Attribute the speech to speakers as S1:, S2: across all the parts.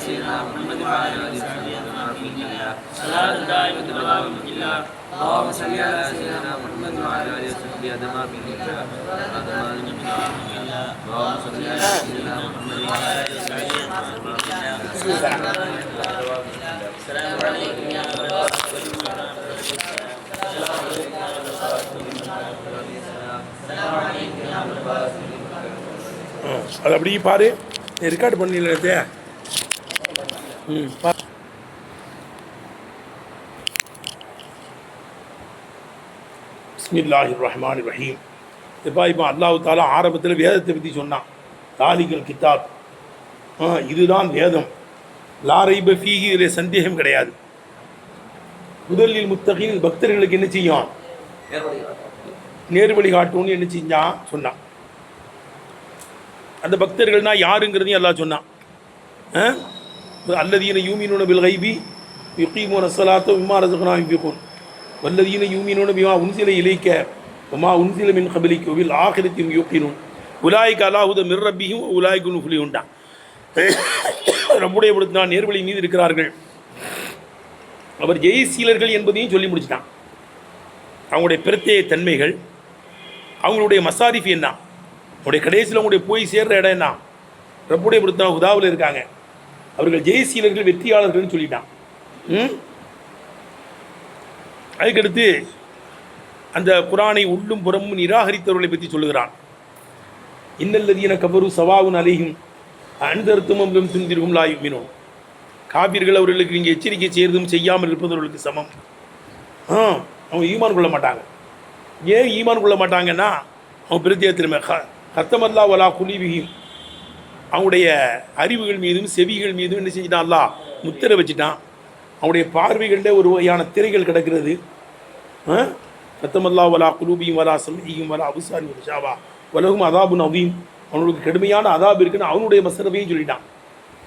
S1: سيدنا محمد وعلى آله وصحبه أجمعين صلاة دائمة دوام إلا اللهم صل على سيدنا محمد وعلى آله وصحبه أجمعين اللهم صل على سيدنا محمد وعلى آله وصحبه أجمعين. السلام عليكم يا
S2: அது அப்படி பாரு, ரெக்கார்டு பண்ணல. பிஸ்மில்லாஹிர் ரஹ்மானிர் ரஹீம். இப்போ அல்லாஹ் தாலா ஆரம்பத்தில் வேதத்தை பற்றி சொன்னான். தாலிகல் கித்தாப், இதுதான் வேதம். லாரைப ஃபீஹி, இதில் சந்தேகம் கிடையாது. முதலில் முத்தகீன், பக்தர்களுக்கு என்ன செய்யும்? நேர்வழி காட்டும்னு என்ன செஞ்சான் சொன்னான். அந்த பக்தர்கள்னா யாருங்கிறதையும் எல்லாம் சொன்னான். அல்லதீன யூமினூன பில் கைபி யுகீமூன ஸலாத்த மிம்மா ரஸக்னாஹும் யுன்ஃபிகூன் வல்லதீன யூமினூன பிமா உன்சில இலைக்க வமா உன்சில மின் கப்லிக வபில் ஆகிரத்தி ஹும் யூகினூன் உலாயிக அலா ஹுதா மிர் ரப்பிஹிம் உலாயிக ஹுமுல் முஃப்லிஹூன். ரப்புடைய பொறுத்தான் நேர்வழி மீது இருக்கிறார்கள். அவர் ஜெயசீலர்கள் என்பதையும் சொல்லி முடிச்சிட்டான். அவங்களுடைய பிரத்யேக தன்மைகள், அவங்களுடைய மசாரிஃப் என்ன, அவங்களுடைய கடைசியில் அவங்களுடைய போய் சேர்ற இடம் என்ன, ரப்புடைய பொறுத்தான் உதாவில் இருக்காங்க. அவர்கள் ஜெயசீலர்கள், வெற்றியாளர்கள்னு சொல்லிட்டான். அதுக்கடுத்து அந்த குரானை உள்ளும் புறமும் நிராகரித்தவர்களை பற்றி சொல்லுகிறான். இன்னல்லதீன கஃபரு ஸவாஉன் அலைஹிம் அன்தர்தும் துன்திர்ஹும் லா யுமினூன். காபிர்கள் அவர்களுக்கு நீங்கள் எச்சரிக்கை செய்யறதும் செய்யாமல் இருப்பவர்களுக்கு சமம். அவங்க ஈமான் கொள்ள மாட்டாங்க. ஏன் ஈமான் கொள்ள மாட்டாங்கன்னா, அவங்க பிரத்யேக திறமை கத்தமல்லா வலா குலீபிஹிம், அவங்களுடைய அறிவுகள் மீதும் செவிகள் மீதும் என்ன செஞ்சிட்டான்? அல்லாஹ் முத்திரை வச்சுட்டான். அவங்களுடைய பார்வைகளில் ஒரு வகையான திரைகள் கிடக்கிறது. கத்தமல்லா வலா குலூபியும் வலா சம்ஹியும் வலா அபுசாரி ஷாவா வலகும் அதாபுன் அவீம். அவனுக்கு கடுமையான அதாபு இருக்குன்னு அவனுடைய மசரவையும் சொல்லிட்டான்.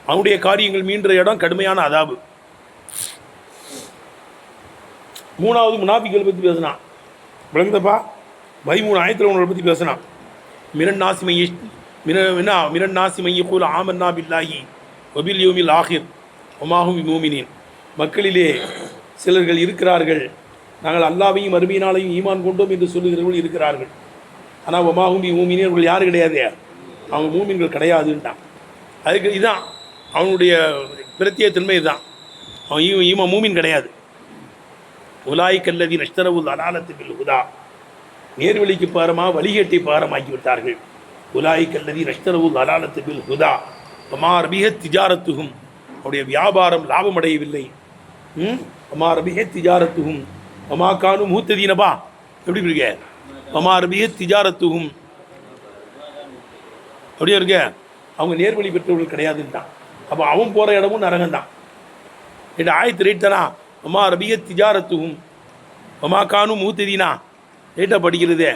S2: அவனுடைய காரியங்கள் மீன்ற இடம் கடுமையான அதாபு. மூணாவது முனாஃபிக்களை பற்றி பேசினான். விளங்குதப்பா? 13 ஆயத்தில் அவங்களை பற்றி பேசினான். மிரன் நாசி மையக்கூல் ஆமன்னா பில்லாஹி வபில் யௌமில் ஆஹிர் வமாஹும் பிமூமினீன். மக்களிலே சிலர்கள் இருக்கிறார்கள், நாங்கள் அல்லாஹ்வையும் மறுமையினாலையும் ஈமான் கொண்டோம் என்று சொல்லுகிறவர்கள் இருக்கிறார்கள். ஆனால் வமாஹும் பிமூமினீன், அவர்கள் யாரும் கிடையாது, அவங்க மூமின்கள் கிடையாதுன்ட்டான். அதுக்கு இதுதான் அவனுடைய பிரத்யேக தன்மை. இதுதான் அவன் மூமின் கிடையாது. உலாய்கல்லதி நஷ்தரவுல் அலாலத்து பில் ஹுதா, நேர்வழிக்கு பாரமா வழிகேட்டை பாரமாக்கி விட்டார்கள். உலாய்கல்லதி நஷ்தரவுல் அலாலத்து பில் ஹுதா வமா ரபிஹத் திஜாரத்துகும், அவருடைய வியாபாரம் லாபம் அடையவில்லை. வமா ரபிஹத் திஜாரத்துகும் வமா கானு முஹ்ததீனபா. எப்படி இருக்க? வமா ரபிஹத் திஜாரத்துகும் அப்படியே இருக்க, அவங்க நேர்வழி பெற்றவர்கள் கிடையாதுன்ட்டான். அப்போ அவன் போகிற இடமும் நரகந்தான். என்ற ஆயத்து ரேட் தானா? வமா ரபிஹத் திஜாரத்துகும் வமா கானு முஹ்ததீனா. ரேட்டாக படிக்கிறதே.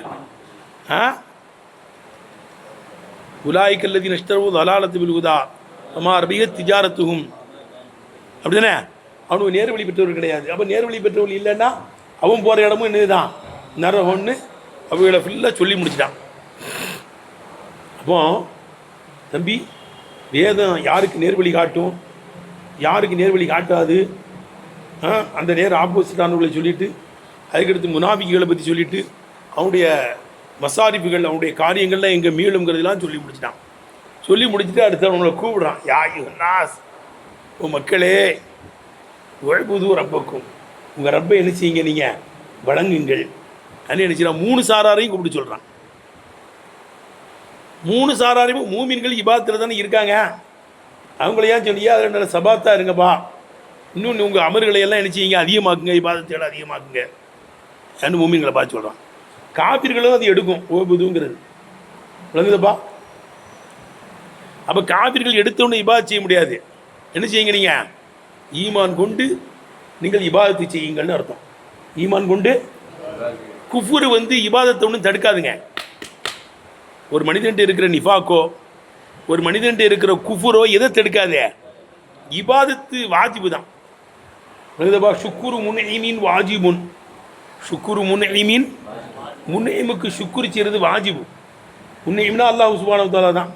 S2: உலாய்கல்லதி நஷ்தரவுல் அலாலத்து பில் ஹுதா வமா ரபிஹத் திஜாரத்துகும். அப்படி தானே? அவனுக்கு நேர்வழி பெற்றவர்கள் கிடையாது. அப்போ நேர்வழி பெற்றவர்கள் இல்லைன்னா அவன் போகிற இடமும் என்னதுதான்? நரகம்னு அவங்களை ஃபுல்லாக சொல்லி முடிச்சிட்டான். அப்போ தம்பி, வேதம் யாருக்கு நேர்வழி காட்டும், யாருக்கு நேர்வழி காட்டாது, அந்த நேரம் ஆப்போசிட்டானவர்களை சொல்லிவிட்டு, அதுக்கடுத்து முனாஃபிக்குகளை பற்றி சொல்லிவிட்டு, அவனுடைய மசாரிப்புகள், அவனுடைய காரியங்கள்லாம் எங்கே மீளுங்கிறதுலாம் சொல்லி முடிச்சிட்டான். சொல்லி முடிச்சுட்டு அடுத்து அவங்களை கூப்பிடுறான். யா யுஹன்னாஸ், உன் மக்களே, உழ்புது ரப்பக்கும், உங்கள் ரப்பை என்ன செய்யுங்க, நீங்கள் வழங்குங்கள். அது என்ன செய்யலாம்? 3 சாராரையும் கூப்பிட்டு சொல்கிறான். 3 சாராரையும் மூமின்கள் இபாதத்தில் தானே இருக்காங்க. அவங்களையாம் சொல்லியா அதில் சபாத்தா இருங்கப்பா, இன்னும் உங்கள் அமர்களை எல்லாம் என்ன செய்யுங்க, அதிகமாக்குங்க, இபாதத்தையெல்லாம் அதிகமாக்குங்க என்று மூமின்களை பார்த்து சொல்கிறான். காபிர்களும் அது எடுக்கும் ஓபுதுங்கிறது. விளங்குதப்பா? அப்போ காபிர்கள் எடுத்தோன்னு இபாதத் செய்ய முடியாது. என்ன செய்யுங்க, நீங்கள் ஈமான் கொண்டு நீங்கள் இபாதத்தை செய்யுங்கள்னு அர்த்தம். ஈமான் கொண்டு குஃபுரு இபாதத்தை ஒன்றும் தடுக்காதுங்க. ஒரு மனிதன்ட்டு இருக்கிற நிஃபாக்கோ, ஒரு மனிதன்ட்டு இருக்கிற குஃபுரோ எதை தடுக்காதே? இபாதத்து வாஜிபு தான். சுக்குரு முன்இமீன் வாஜிபுன். சுக்குரு முன்இமீன், முன்இமுக்கு சுக்குரு செய்கிறது வாஜிபு. முன்இம்னா அல்லாஹ் சுப்ஹானஹு வ தஆலா தான்.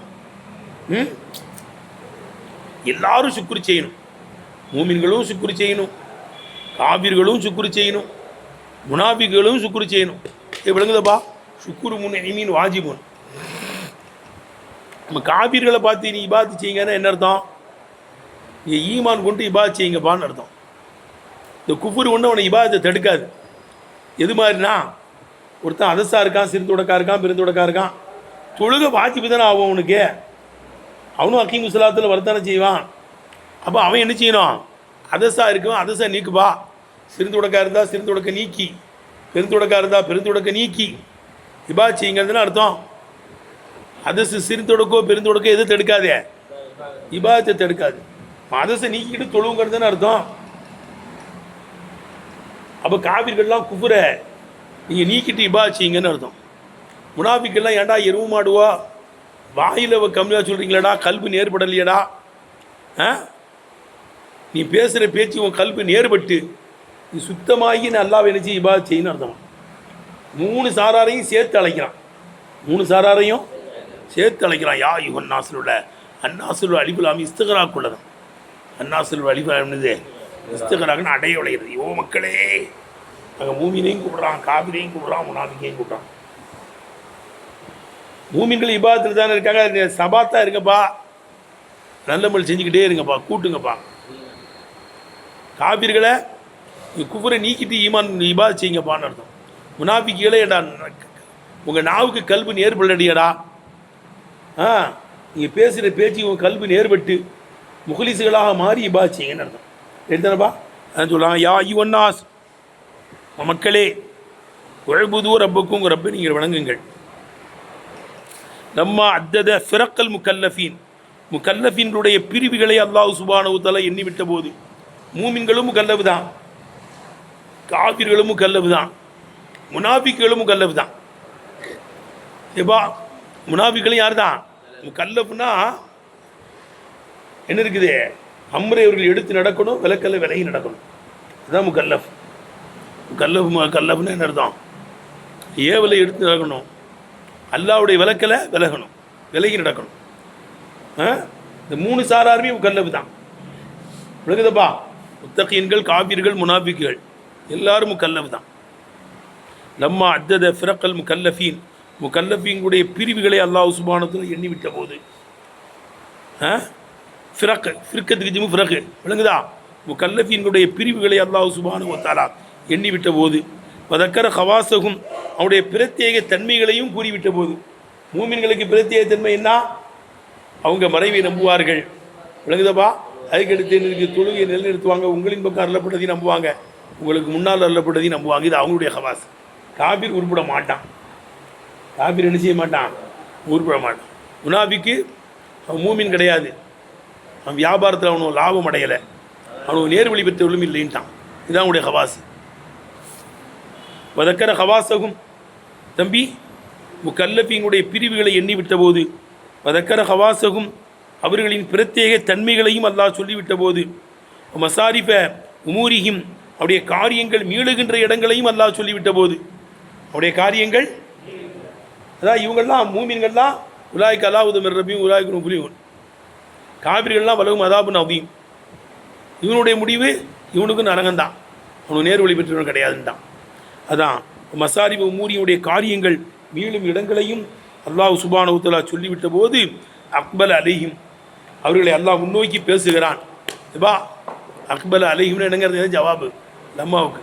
S2: எல்லாரும் சுக்குரு செய்யணும். மூமின்களும் சுக்குரு செய்யணும், காபிர்களும் சுக்குரு செய்யணும், முனாபிகளும் சுக்குரு செய்யணும். இது விளங்குதப்பா? சுக்குரு முன் வாஜிபுன். நம்ம காபிர்களை பார்த்து நீ இபாத்து செய்யுங்கன்னா என்ன அர்த்தம்? நீங்கள் ஈமான் கொண்டு இபாத் செய்யுங்கப்பான்னு அர்த்தம். இந்த குஃபுர் ஒன்று அவனை இபாதத்தை தடுக்காது. எது மாதிரினா, ஒருத்தன் அதசா இருக்கான், சிறுத்தொடக்கா இருக்கான், பெருந்தொடக்கா இருக்கான், தொழுக வாஜிபு தானே ஆகும் அவனுக்கு. அவனும் அக்கீம் முஸ்லாத்தில் வரத்தானே செய்வான். அப்போ அவன் என்ன செய்யணும்? அதசா இருக்கும், அதசா நீக்குப்பா. சிறுந்தொடக்கா இருந்தால் சிறுந்தொடக்க நீக்கி, பெருந்தொடக்கா இருந்தால் பெருந்தொடக்க நீக்கி இபாத் செய்யுங்கிறதுன்னு அர்த்தம். அதசு சிறுத்தொடக்கோ பெருந்தொடக்கோ எது தடுக்காதே? இபாதத்தை தடுக்காது. அதசை நீக்கிட்டு தொழுங்கிறதுன்னு அர்த்தம். அப்போ காவிர்கள்லாம் குஃபுரை நீங்கள் நீக்கிட்டு இபாத் செய்யுங்கன்னு அர்த்தம். முனாஃபிக்கெல்லாம் ஏன்டா எருவு மாடுவா, வாயில் கம்மியாக சொல்கிறீங்களாடா, கல்வி நேர்படலையடா, நீ பேசுகிற பேச்சு உன் கல்வி நேர்பட்டு நீ சுத்தமாகி நான் அல்லாஹ்வை நினச்சி இபாத் செய்யணும்னு அர்த்தம். 3 சாராரையும் சேர்த்து அழைக்கிறான். 3 சாராரையும் சேர்த்து அழைக்கிறான். யா யுகன் நாசிலுள்ள அந்நாசில் அலிபுலாமி இஸ்தகராக்குள்ளதான். அந்நாசில் அலிபுலாமினது இஸ்தகராக்குன்னு அடைய உழைகிறது. யோ மக்களே, நாங்கள் மூமினையும் கூப்பிட்றான், காபிரையும் கூப்பிட்றான், முனாஃபிக்கையும் கூப்பிட்றான். மூமின்கள் இபாதத்தில் தானே இருக்காங்க. சபாத்தா இருங்கப்பா, நல்லமல் செஞ்சுக்கிட்டே இருங்கப்பா, கூட்டுங்கப்பா. காபிர்களை குஃபரை நீக்கிட்டு ஈமான் இபாத் செய்யுங்கப்பான்னு அர்த்தம். முனாஃபிக்குகளே, ஏடா உங்கள் நாவுக்கு கல்வி நேர்படடியடா, நீங்கள் பேசுகிற பேச்சு உங்கள் கல்வி நேர்பட்டு முகலிசுகளாக மாறி இபாத் செய்யுங்கன்னு அர்த்தம். எடுத்தானப்பா அதான் சொல்லலாம். யா ஐயுவன்னாஸ், மக்களே, உழைபுதூ ரப்புக்கும் ரப்பை நீங்கள் வணங்குங்கள். நம்ம அத்தத ஃபிரக்கல் முக்கல்லஃபீன்களுடைய பிரிவுகளை அல்லாஹ் சுப்ஹானஹு வ தஆலா எண்ணிவிட்ட போது, மூமின்களும் முகல்லஃப் தான், காபிர்களும் முகல்லஃப் தான், முனாஃபிக்குகளும் முகல்லஃப் தான். ஏப்பா, முனாஃபிக்குகளும் யார் தான்? முகல்லஃப்னா என்ன இருக்குது? அம்ரை அவர்கள் எடுத்து நடக்கணும், விலக்கல்ல விலகி நடக்கணும். அதுதான் முகல்லஃப். முகல்லஃப்னு என்ன அர்த்தம்? ஏவலை எடுத்து நடக்கணும், அல்லாஹ்வுடைய விலக்கலை விலகணும், விலகி நடக்கணும். இந்த 3 சாராருமே முகல்லஃப் தான். விளங்குதப்பா? முத்தகீன்கள், காபிர்கள், முனாஃபிக்குகள் எல்லாரும் முகல்லஃப் தான். நம்ம அத்தத ஃபிரக்கல் முகல்லஃபீன்களுடைய பிரிவுகளை அல்லாஹ் சுப்ஹானஹு வ தஆலா எண்ணிவிட்ட போது, ஃபிரக்கத்துக்கு ஜிம்மு ஃபிரக்கு, விளங்குதா? முகல்லஃபீன்களுடைய பிரிவுகளை அல்லாஹ் சுப்ஹானஹு வ தஆலா எண்ணிவிட்ட போது, வதக்கர ஹவாசகும், அவனுடைய பிரத்யேக தன்மைகளையும் கூறிவிட்ட போது. மூமின்களுக்கு பிரத்யேக தன்மை என்ன? அவங்க மறைவை நம்புவார்கள். விளங்குதப்பா? அதுக்கடுத்து எனக்கு தொழுகை நிலைநிறுத்துவாங்க, உங்களின் பக்கம் அருளப்பட்டதையும் நம்புவாங்க, உங்களுக்கு முன்னால் அருளப்பட்டதையும் நம்புவாங்க. இது அவங்களுடைய ஹவாஸ். காபிர் உருப்பட மாட்டான். காபிர் என்ன செய்ய மாட்டான்? உருப்பட மாட்டான். முனாஃபிக்கு அவன் மூமின் கிடையாது, அவன் வியாபாரத்தில் அவனுக்கு லாபம் அடையலை, அவனுக்கு நேர்வழி பெற்றவர்களும் இல்லைன்ட்டான். இதுதான் அவனுடைய ஹவாஸ். வதக்கர ஹவாசகும், தம்பி, முகல்லஃபீன்களுடைய பிரிவுகளை எண்ணிவிட்ட போது, வதக்கர ஹவாசகும், அவர்களின் பிரத்யேக தன்மைகளையும் அல்லாஹ் சொல்லிவிட்ட போது, மசாரிஃப உமூரிஹிம், அவருடைய காரியங்கள் மீளுகின்ற இடங்களையும் அல்லாஹ் சொல்லிவிட்ட போது, அவருடைய காரியங்கள், அதான் இவங்கள்லாம் மூமின்கள்லாம் உலாய்க்கு அல்லாஹுது மிர் ரப்பியும் உலாய்க்கு நுஃப்லிஹூன், காபிர்கள்லாம் வலகும் அதாபுன் அதீம், இவனுடைய முடிவு இவனுக்கு நரகம்தான், அவனுக்கு நேர்வழி பெற்றவன் கிடையாதுன்ட்டான். அதான் மசாரிஃப உமூரியுடைய காரியங்கள் மீளும் இடங்களையும் அல்லாஹ் சுப்ஹானஹு வ தஆலா சொல்லிவிட்ட போது, அக்பல் அலைஹிம், அவர்களை அல்லாஹ் முன்னோக்கி பேசுகிறான். இப்பா அக்பல் அலைஹிம்னு என்னங்கிறது ஜவாபு லம்மாவுக்கு.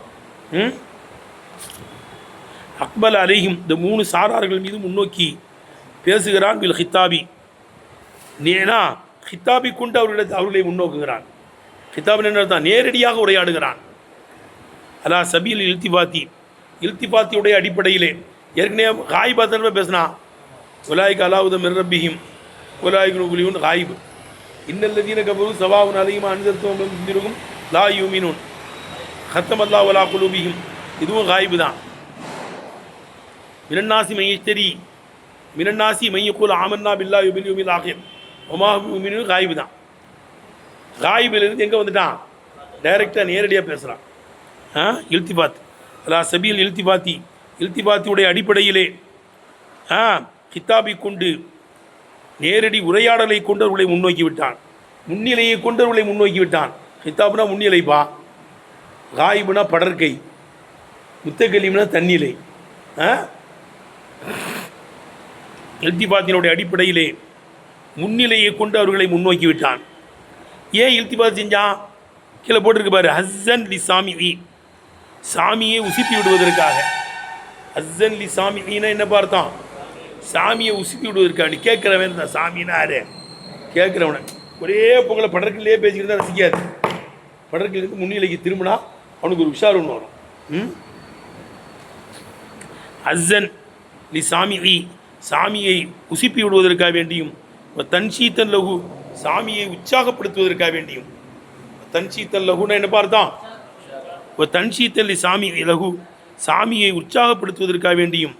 S2: அக்பல் அலைஹிம், இந்த 3 சாரார்கள் மீது முன்னோக்கி பேசுகிறான். வில் ஹித்தாபி, ஏன்னா ஹித்தாபி கொண்டு அவர்களை முன்னோக்குகிறான். ஹித்தாபின் என்ன தான்? நேரடியாக உரையாடுகிறான். அலா சபீல் இல்திபாத்தியுடைய அடிப்படையிலே. ஏற்கனவே காயிபாத்தனமே பேசினா, உலாய்க்கு அலாவுத மிர் ரப்பிஹிம் உலாய்க்கு நுஃப்லிஹூன் காயிப், இன்னல்லதீன கஃபரு ஸவாஉன் அலைஹிம் அன்ஸர்துஹும் லம் துன்திர்ஹும் லா யுமினூன் ஹத்தம அல்லாஹு அலா குலூபிஹிம், இதுவும் காயிபு தான். மினன்னாசி மையக்கூல் ஆமன்னா பில்லாஹி வபில் யௌமில் ஆகிர் வமா ஹும் யுமினூன் காயிபு தான். காயிபிலிருந்து எங்கே வந்துட்டான்? டைரெக்டாக நேரடியாக பேசுகிறான். இல்திபாத் அலா சபீல் இல்திபாத்தியுடைய அடிப்படையிலே கித்தாபி கொண்டு நேரடி உரையாடலை கொண்டு அவர்களை முன்னோக்கி விட்டான். முன்னிலையை கொண்டவர்களை முன்னோக்கி விட்டான். ஹிதாப்னா முன்னிலைப்பா, காயிபுனா படற்கை, முத்தக்கலீம்னா தன்னிலை. இல்திபாத்தினுடைய அடிப்படையிலே முன்னிலையை கொண்டு அவர்களை முன்னோக்கி விட்டான். ஏன் இல்திபாத் செஞ்சான்? கீழே போட்டிருக்கு பாரு, ஹஸ்ஸன் லி சாமி, சாமியை உசுப்பி விடுவதற்காக. ஹஸ்ஸன் லி சாமினா என்ன பார்த்தோம்? சாமியை உசுப்பி விடுவதற்காக. நீ கேட்குறவன் தான் சாமின்னா யாரு? கேட்குறவன ஒரே பொங்கலை படற்கிலே பேசிக்கிட்டு தான் ரசிக்காது. படற்கிலிருந்து முன்னிலைக்கு திரும்பினா அவனுக்கு ஒரு உஷார் ஒன்று வரும். ஹஸ்ஸன் லி சாமி, சாமியை உசுப்பி விடுவதற்காக வேண்டியும், தன்ஷீத்தன் லகு, சாமியை உற்சாகப்படுத்துவதற்காக வேண்டியும். தன்ஷீத்தன் லகுன்னா என்ன பார்த்தோம்? தன்ஷீத்தன் லி சாமி லகு, சாமியை உற்சாகப்படுத்துவதற்காக வேண்டியும்,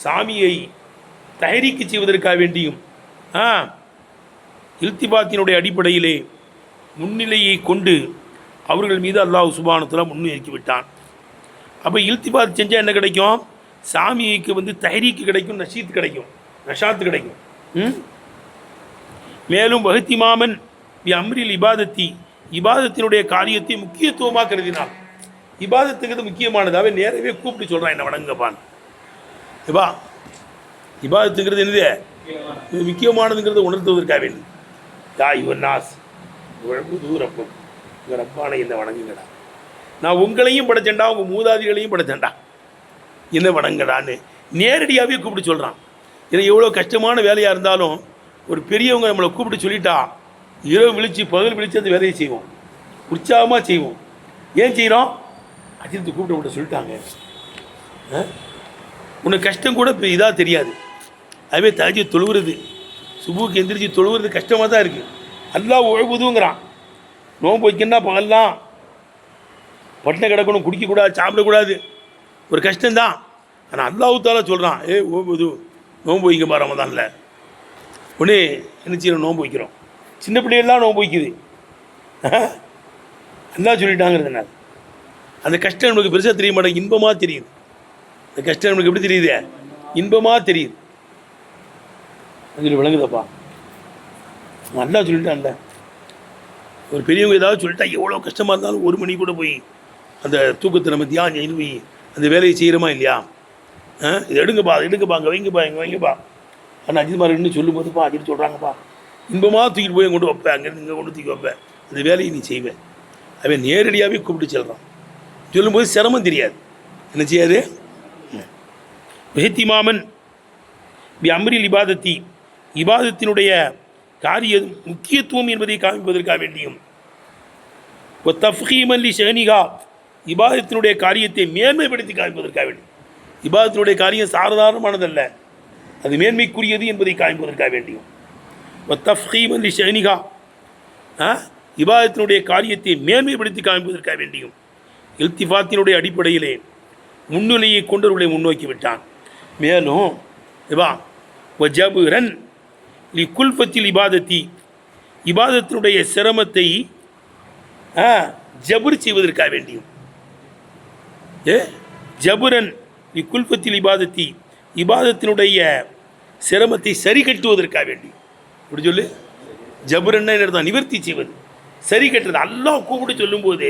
S2: சாமியை தயாரிக்க செய்வதற்காக வேண்டியும் இல்திபாத்தினுடைய அடிப்படையிலே முன்னிலையை கொண்டு அவர்கள் மீது அல்லாஹ் சுப்ஹானஹு வ தஆலா முன்னிறுத்தி விட்டான். அப்போ இல்திபாத் செஞ்சால் என்ன கிடைக்கும்? சாமிக்கு தஹரீக்கு கிடைக்கும், நஷீத் கிடைக்கும், நஷாத்து கிடைக்கும். மேலும் வஹ்திமாமன் பி அம்ரில் இபாதத்தி, இபாதத்தினுடைய காரியத்தை முக்கியத்துவமாக கருதினான். இபாதத்துங்கிறது முக்கியமானதாகவே நேரவே கூப்பிட்டு சொல்கிறான், என்ன வணங்கப்பான். இபாதத்துங்கிறது என்னது? இது முக்கியமானதுங்கிறத உணர்த்துவதற்காக வேண்டி. இவன் நாஸ் தூரப்பம் உங்கள் ரப்பானை என்ன வணங்குங்கடா, நான் உங்களையும் படைச்சேன்டா, உங்கள் மூதாதிகளையும் படைச்சேன்டா, என்ன வணங்கடான்னு நேரடியாகவே கூப்பிட்டு சொல்கிறான். ஏன்னா எவ்வளோ கஷ்டமான வேலையாக இருந்தாலும் ஒரு பெரியவங்க நம்மளை கூப்பிட்டு சொல்லிட்டா இரவு விழித்து பகல் விழித்து அந்த வேலையை செய்வோம், உற்சாகமாக செய்வோம். ஏன் செய்கிறோம்? அஜித்து கூப்பிட்டு விட்ட சொல்லிட்டாங்க. உனக்கு கஷ்டம் கூட இப்போ இதாக தெரியாது. அதுவே தஹஜ்ஜுத் தொழுகிறது, சுபுக்கு எந்திரிச்சு தொழுகிறது கஷ்டமாக தான் இருக்குது. அல்லாஹ் உழுவுதுங்கிறான். நோன்பு வைக்கணும்னா பகல்லாம் பட்டினை கிடக்கணும், குடிக்கக்கூடாது, சாப்பிடக்கூடாது, ஒரு கஷ்டம்தான். ஆனால் அல்லாஹ் தஆலா சொல்கிறான், ஓபுது நோன்பு வைக்க ரமதானில் ஒன்று என்ன செய்யணும்? நோன்பு வைக்கிறோம். சின்ன பிள்ளைகள்லாம் நோன்பு வைக்குது. எல்லாம் சொல்லிட்டாங்கிறதுனால அந்த கஷ்டம் நம்மளுக்கு பெருசாக தெரிய மாட்டேங்க, இன்பமாக தெரியுது. அந்த கஷ்டம் நம்மளுக்கு எப்படி தெரியுது? இன்பமாக தெரியுது. அதில் விளங்குதப்பா. நல்லா சொல்லிட்டான்ல. ஒரு பெரியவங்க ஏதாவது சொல்லிட்டா எவ்வளோ கஷ்டமாக இருந்தாலும் 1 மணி கூட போய் அந்த தூக்கத்தை நம்ம தியானம் போய் அந்த வேலையை செய்கிறோமா இல்லையா? இது எடுங்கப்பா, அது எடுங்கப்பா, அங்கே வைங்கப்பா, இங்கே வைங்கப்பா. ஆனால் அஜித்மார் இன்னும் சொல்லும்போதுப்பா அஜித் சொல்கிறாங்கப்பா, இன்பமாக தூக்கிட்டு போய் கொண்டு வைப்பேன், அங்கேருந்து இங்கே கொண்டு தூக்கி வைப்பேன், அந்த வேலையை நீ செய்வேன். அவன் நேரடியாகவே கூப்பிட்டு சொல்கிறான். சொல்லும்போது சிரமம் தெரியாது. என்ன செய்யாது? வெஹ்திமாமன் பி அம்ரில் இபாதத்தி, இபாதத்தினுடைய காரிய முக்கியத்துவம் என்பதை காமிப்பதற்காக வேண்டியும், தஃப்ஹீமன் லி ஷஅனிஹா, இபாதத்தினுடைய காரியத்தை மேன்மைப்படுத்தி காமிப்பதற்காக வேண்டியும். இபாதத்தினுடைய காரியம் சாதாரணமானதல்ல, அது மேன்மைக்குரியது என்பதை காமிப்பதற்காக வேண்டியும். தஃப்ஹீமன் லி ஷஅனிஹா, இபாதத்தினுடைய காரியத்தை மேன்மைப்படுத்தி காமிப்பதற்காக வேண்டியும் இல்திஃபாத்தினுடைய அடிப்படையிலே முன்னிலையை கொண்டவர்களை முன்னோக்கி விட்டான். மேலும் வஜபுரன் லி குல்ஃபத்தில் இபாதத்தி, இபாதத்தினுடைய சிரமத்தை ஜபுர் செய்வதற்காக வேண்டியும். ஜபுரன் லி குல்ஃபத்தில் இபாதத்தி, இபாதத்தினுடைய சிரமத்தை சரி கட்டுவதற்காக வேண்டியும். இப்படி சொல்லு. ஜபுரன்னா என்ன அர்த்தம்? நிவர்த்தி செய்வது, சரி கட்டுறது. அல்லாஹ் கூப்பிட்டு சொல்லும்போது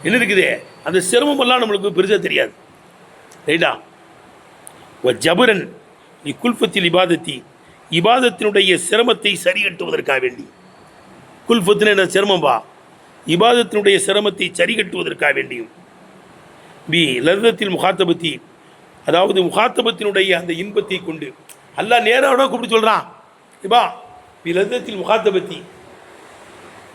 S2: என்ன இருக்குது? அந்த சிரமமெல்லாம் நம்மளுக்கு பெருசாக தெரியாது. ரைட்டா? ஜபுரன் லி குல்ஃபத்தில் இபாதத்தி, இபாதத்தினுடைய சிரமத்தை சரி கட்டுவதற்காக வேண்டி. குல்ஃபத்தின் என்ன சிரமம்பா? இபாதத்தினுடைய சிரமத்தை சரி கட்டுவதற்காக வேண்டியும். பி லர்தத்தில் முகாத்தபத்தி, அதாவது முகாத்தபத்தினுடைய அந்த இன்பத்தை கொண்டு. அல்லாஹ் நேராக கூப்பிட்டு சொல்கிறான், இப்பா பி லர்தத்தில் முகாத்தபத்தி,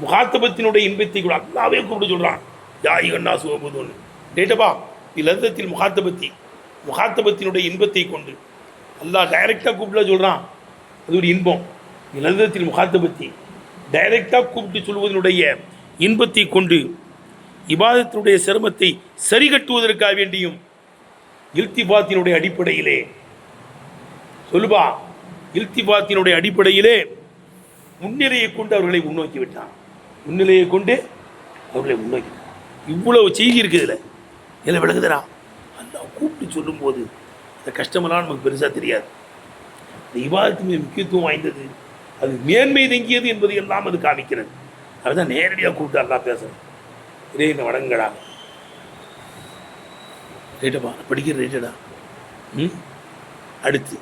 S2: முகாத்தபத்தினுடைய இன்பத்தை கூட அல்லாவே கூப்பிட்டு சொல்கிறான். யாய் கண்ணா சுவபுதுன்னு டேட்டப்பா பி லர்தத்தில் முகாத்தபத்தி, முகாத்தபத்தினுடைய இன்பத்தை கொண்டு அல்லாஹ் டைரெக்டாக கூப்பிட்டு சொல்கிறான். அது ஒரு இன்பம். லதத்தில் முகாத்தபத்தி டைரெக்டாக கூப்பிட்டு சொல்வதனுடைய இன்பத்தை கொண்டு இபாதத்தினுடைய சிரமத்தை சரி கட்டுவதற்காக வேண்டியும் இல்திபாத்தினுடைய அடிப்படையிலே சொல்லுபா, இல்திபாத்தினுடைய அடிப்படையிலே முன்னிலையை கொண்டு அவர்களை முன்னோக்கி விட்டான். முன்னிலையை கொண்டு அவர்களை முன்னோக்கி. இவ்வளவு செய்தி இருக்குது இதில். இதில் விளங்குதுடா. அல்லாஹ் கூப்பிட்டு சொல்லும்போது அந்த கஷ்டமெல்லாம் நமக்கு பெருசாக தெரியாது. இந்த இபாதத்து மீது முக்கியத்துவம் வாய்ந்தது. அது மேன்மை தங்கியது என்பது எல்லாம் அது காமிக்கிறது. அதுதான் நேரடியாக கூப்பிட்டு எல்லாம் பேசுகிறேன். இதே என்ன வடங்கடா ரைட்டப்பா படிக்கிற ரைட்டடா. அடுத்து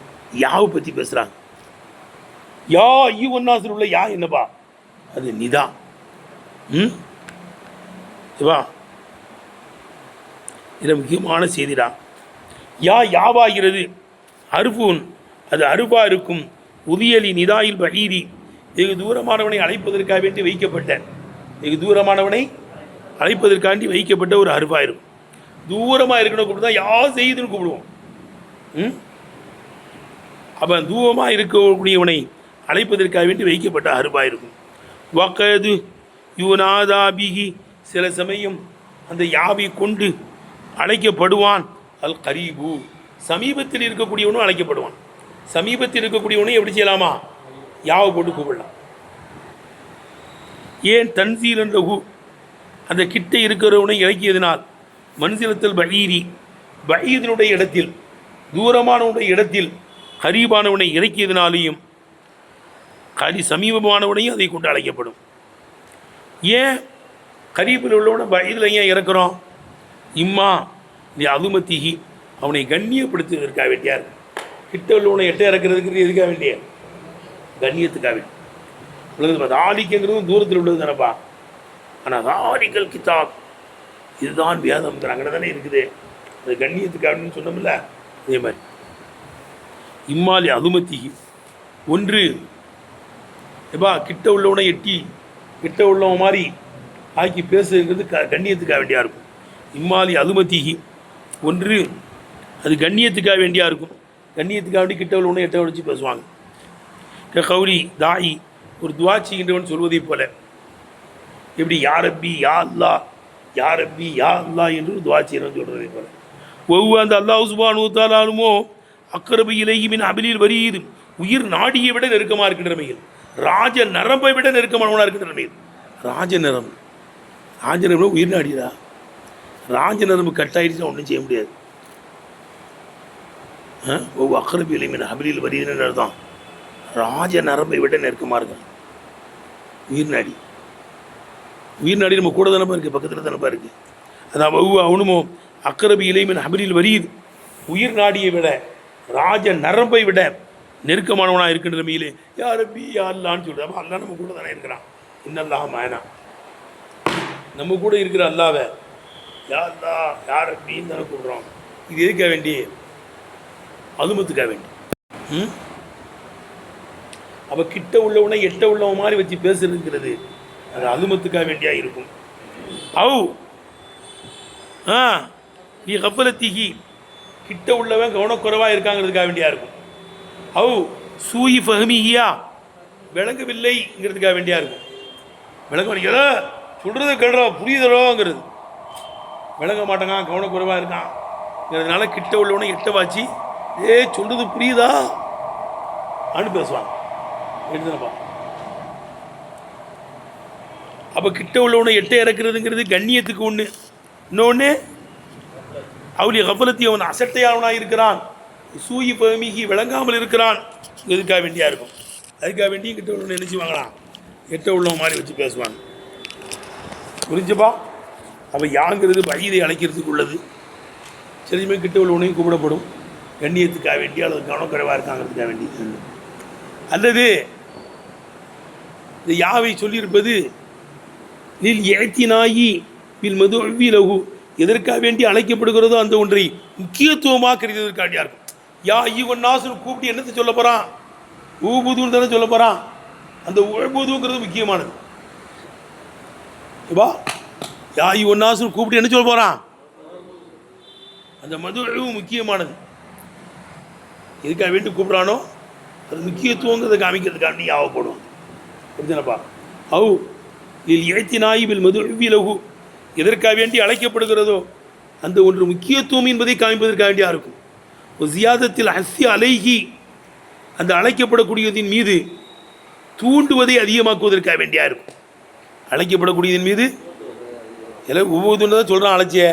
S2: யாவை பற்றி பேசுகிறாங்க. யா ஒன்னாசில் உள்ள யா என்னப்பா? அது நிதா. இதுவா இது முக்கியமான செய்திடா. யாவாகிறது அருபூன், அது அருபா இருக்கும். உதியலி நிதாயில் பகீரி, வெகு தூரமானவனை அழைப்பதற்காக வேண்டி வைக்கப்பட்ட, வெகு தூரமானவனை அழைப்பதற்காண்டி வைக்கப்பட்ட ஒரு அருபா இருக்கும். தூரமாக இருக்கணும் கூப்பிட்டு தான் யா செய்யுதுன்னு கூப்பிடுவோம். அப்போ தூரமாக இருக்கக்கூடியவனை அழைப்பதற்காக வேண்டி வைக்கப்பட்ட அருபா இருக்கும். வக்கது யுனாதாபிகி, சில சமயம் அந்த யாவை கொண்டு அழைக்கப்படுவான். அல் கரீபு, சமீபத்தில் இருக்கக்கூடியவனும் அழைக்கப்படுவான். சமீபத்தில் இருக்கக்கூடியவனும் எப்படி செய்யலாமா? யாவை போட்டு கூப்பிடலாம். ஏன் தன்சீல் என்ற அந்த கிட்ட இருக்கிறவனை இறக்கியதினால், மன்சிலத்தில் பகீரி, பகீதனுடைய இடத்தில், தூரமானவனுடைய இடத்தில் கரீபானவனை இறக்கியதினாலேயும் சமீபமானவனையும் அதை கொண்டு அழைக்கப்படும். ஏன் கரீபில் உள்ளவனை பகீதில் ஏன் இறக்குறோம்? இம்மா நீ அதுமத்திகி, அவனை கண்ணியப்படுத்துவதற்காக வேண்டியா இருக்கு. கிட்ட உள்ளவனை எட்ட இறக்குறதுக்கு எதுக்காக வேண்டிய? கண்ணியத்துக்காக வேண்டிய. உள்ளது தாலிக்குங்கிறதும் தூரத்தில் உள்ளது தானப்பா. ஆனால் தாலிக்கல் கிதாப், இதுதான் வேதம் அங்கே தானே இருக்குது. அது கண்ணியத்துக்காக அப்படின்னு சொன்னோம்ல, அதே மாதிரி இம்மாலி அதுமத்திகி, ஒன்று எப்பா கிட்ட உள்ளவனை எட்டி கிட்ட உள்ளவன் மாதிரி ஆக்கி பேசுகிறது கண்ணியத்துக்காக வேண்டியா இருக்கும். இம்மாலி அதுமத்திகி, ஒன்று அது கண்ணியத்துக்காக வேண்டியா இருக்கும். கண்ணியத்துக்காக வேண்டி கிட்ட உள்ளவனை எட்ட வச்சு பேசுவாங்க. கௌரி தாயி, ஒரு துவா செய்கின்றவன் சொல்வதை போல, எப்படி யாரப்பி யா அல்லா, யாரப்பி யா அல்லா என்று துவா செய்யறவன் சொல்றதை போல. ஒவ்வொரு அந்த அல்லாஹ் சுப்ஹானஹு வ தஆலானுமோ அக்ரபு இலைஹி மின் அபிலில் வரீர், உயிர் நாடியை விட நெருக்கமாக இருக்கின்ற நிலையில், ராஜ நரம்பை விட நெருக்கமானவனாக இருக்கின்ற நிலையில். ராஜ நரம்பு உயிர் நாடியதா? ராஜ நரம்பு கட்டாயிடுச்சுன்னா ஒன்றும் செய்ய முடியாது. ஒவ்வொரு அக்ரபு இலைஹி மின் அபிலில் வரீர்னு அர்த்தம். ராஜ நரம்பை விட நெருக்கமாக இருக்கான் உயிர் நாடி. உயிர் நாடி நம்ம கூட தானப்பா இருக்குது, பக்கத்தில் தானப்பா இருக்குது. அதான் அவனுமோ அக்ரபு இலைஹி மின் அபிலில் வரீர், உயிர் நாடியை விட ராஜ நரம்பை விட நெருக்கமானவனாக இருக்கின்ற நிலையிலே யாரப்பி யா அல்லான்னு சொல்கிறது. அப்போ அல்லா நம்ம கூட தானே இருக்கிறான். இன்னல்லாஹ் மஅனா, நம்ம கூட இருக்கிற அல்லாவை யா அல்லா யாரப்பின்னு தானே கூப்பிட்றோம். இது எதுக்காக வேண்டி? அதுமத்துக்காக வேண்டி. அப்போ கிட்ட உள்ளவனை எட்ட உள்ளவன் மாதிரி வச்சு பேசுறதுங்கிறது அது அதுமத்துக்காக வேண்டியா இருக்கும். அவு நீ கப்பலத்திகி, கிட்ட உள்ளவன் கவனக்குறைவாக இருக்காங்கிறதுக்காக வேண்டியா இருக்கும். அவு சூயி ஃபஹமியா, விளங்கவில்லைங்கிறதுக்காக வேண்டியா இருக்கும். விளங்க மாட்டேங்கிறத சொல்கிறத கேடுறா புரியுதோங்கிறது விளங்க மாட்டேங்க, கவனக்குறைவாக இருக்கான்ங்கிறதுனால கிட்ட உள்ளவனை எட்ட வாச்சு சொல்கிறது புரியுதா அனு பேசுவாங்க. எடுத்துனப்பா. அப்போ கிட்ட உள்ளவனை எட்ட இறக்குறதுங்கிறது கண்ணியத்துக்கு ஒன்று. இன்னொன்று அவளி கபலத்தி, அவன் அசட்டையானவனாக இருக்கிறான். சூயி பமிகி, விளங்காமல் இருக்கிறான். எதுக்காக வேண்டியா இருக்கும். அதுக்காக வேண்டியும் கிட்ட உள்ளவனை நினைச்சு வாங்கலாம், எட்ட உள்ளவன் மாதிரி வச்சு பேசுவாங்க. புரிஞ்சுப்பா? அப்போ யாங்கிறது பகீதை அழைக்கிறதுக்கு உள்ளது. சரிமே கிட்ட உள்ளவனையும் கூப்பிடப்படும் கண்ணியத்துக்காக வேண்டிய அல்லது கவனக்குறைவாக இருக்காங்கிறதுக்காக வேண்டி. அல்லது இந்த யாவை சொல்லியிருப்பது நீல் ஏத்தினாயி வில் மது அவ்விலகு, எதற்காக வேண்டி அழைக்கப்படுகிறதோ அந்த ஒன்றை முக்கியத்துவமாக கருதுவதற்காண்டியா இருக்கும். யா ஈவன்னாசுன்னு கூப்பிட்டு என்னத்தை சொல்ல போகிறான்? ஊபுதுன்னு தானே சொல்ல போகிறான். அந்த ஊபுதுங்கிறது முக்கியமானது. இப்பா யா ஈவன்னாசுன்னு கூப்பிட்டு என்ன சொல்ல போகிறான்? அந்த மது முக்கியமானது. எதுக்காக வேண்டி கூப்பிட்றானோ அது முக்கியத்துவங்கிறத காமிக்கிறதுக்காண்டி யாவப்படும். புரிஞ்சனப்பா? அவு இல் ஏத்தினாயி வில் மது அவ்விலகு, எதற்காக வேண்டி அழைக்கப்படுகிறதோ அந்த ஒன்று முக்கியத்துவம் என்பதை காமிப்பதற்காக வேண்டியா இருக்கும். ஒரு ஜியாதத்தில் ஹஸ்ஸி அலைகி, அந்த அழைக்கப்படக்கூடியதின் மீது தூண்டுவதை அதிகமாக்குவதற்காக வேண்டியா இருக்கும். அழைக்கப்படக்கூடியதின் மீது எல்லாம் ஒவ்வொரு தான் சொல்கிறான். அழைச்சிய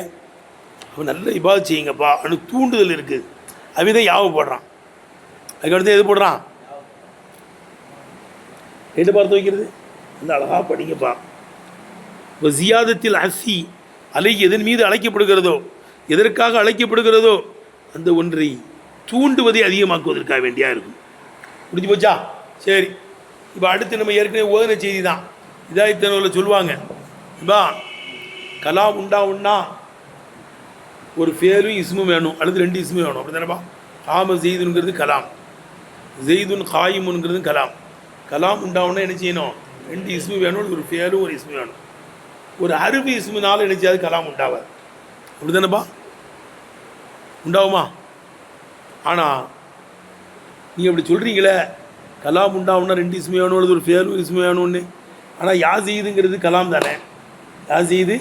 S2: அவன் நல்ல இபாதத் செய்யுங்கப்பா அனு தூண்டுதல் இருக்குது. அவன் தான் யாவை போடுறான். அதுக்கடுத்து எது போடுறான்? எட்டு பார்த்து வைக்கிறது அந்த அழகாக படிங்கப்பா. இப்போ ஜியாதத்தில் அசி அலை எதன் மீது அழைக்கப்படுகிறதோ, எதற்காக அழைக்கப்படுகிறதோ அந்த ஒன்றை தூண்டுவதை அதிகமாக்குவதற்காக வேண்டியா இருக்கும். முடிஞ்சு போச்சா? சரி, இப்போ அடுத்து நம்ம ஏற்கனவே ஓதன செய்தி தான். இதாயத்தனவில் சொல்லுவாங்க, இப்போ கலாம் உண்டாவுன்னா ஒரு ஃபேலும் இஸ்மும் வேணும், அல்லது 2 இஸ்மும் வேணும். அப்படி தானேப்பா? காம ஜெய்துங்கிறது கலாம், ஜெய்துன் காயிமுங்கிறது கலாம். கலாம் உண்டாவுன்னா என்ன செய்யணும்? 2 இஸ்மு வேணும், ஒரு ஃபேலும் ஒரு இஸ்மு வேணும். ஒரு அருவி இஸ்முனால நினைச்சாது கலாம் உண்டாவாது. அப்படி தானேப்பா? உண்டாகுமா? ஆனால் நீங்கள் அப்படி சொல்கிறீங்களே, கலாம் உண்டாகுன்னா 2 இஸ்மு வேணும், அல்லது ஒரு ஃபேலும் இஸ்மு வேணும்னு. ஆனால் யா செய்துங்கிறது கலாம் தானே. யா செய்து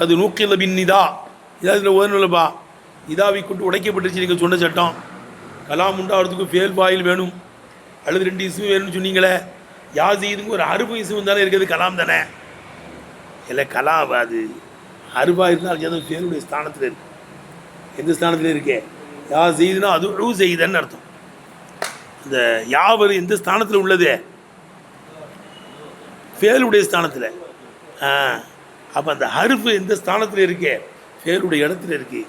S2: அது நூக்கில் பின் இதா, இதில் ஓதணும்லப்பா. இதாவை கொண்டு உடைக்கப்பட்டுருச்சு நீங்கள் சொன்ன சட்டம். கலாம் உண்டாகிறதுக்கு ஃபேல் பாயில் வேணும், அல்லது 2 இஸ்மு வேணும்னு சொன்னீங்களே. யா செய்துங்க ஒரு அருபு இஸ்மு தானே இருக்கிறது, கலாம் தானே. இல்லை கலாம் அது அருபா இருந்தால் அது ஃபேலுடைய ஸ்தானத்தில் இருக்கு. எந்த ஸ்தானத்தில் இருக்கே? யா செய்துனா அது ரூ செய்தன்னு அர்த்தம். இந்த யாவர் எந்த ஸ்தானத்தில் உள்ளது? ஃபேலுடைய ஸ்தானத்தில். அப்போ அந்த ஹருஃபு எந்த ஸ்தானத்தில் இருக்கே? ஃபேலுடைய இடத்துல இருக்கு.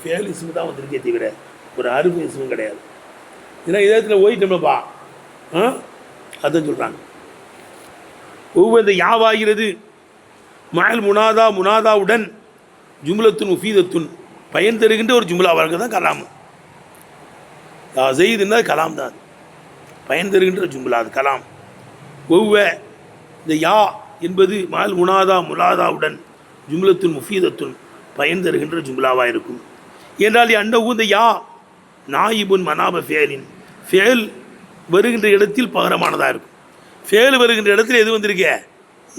S2: ஃபேல் இஸ்மு தான் வந்திருக்கே தவிர ஒரு ஹருஃபு இஸ்மும் கிடையாது. இதெல்லாம் இதயத்தில் ஓயிட்டோம்லப்பா. அதான் சொல்கிறாங்க. ஒவ்வொரு யாவாகிறது மயல் முனாதா, முனாதாவுடன் ஜும்லத்துன் உஃபீதத்துன் பயன் தருகின்ற ஒரு ஜும்லாவாக தான் கலாம். யா செய்துன்னா கலாம் தான், பயன் தருகின்ற ஜும்லா அது கலாம். ஒவ்வொரு இந்த யா என்பது மயல் முனாதா முலாதாவுடன் ஜும்லத்துன் முஃபீதத்துன் பயன் தருகின்ற ஜும்லாவாக இருக்கும். என்றால் அன்னஹு இந்த யா நாயிபுன் மனாப ஃபேலின், ஃபேல் வருகின்ற இடத்தில் பகரமானதாக இருக்கும். ஃபேல் வருகின்ற இடத்துல எது வந்திருக்கே?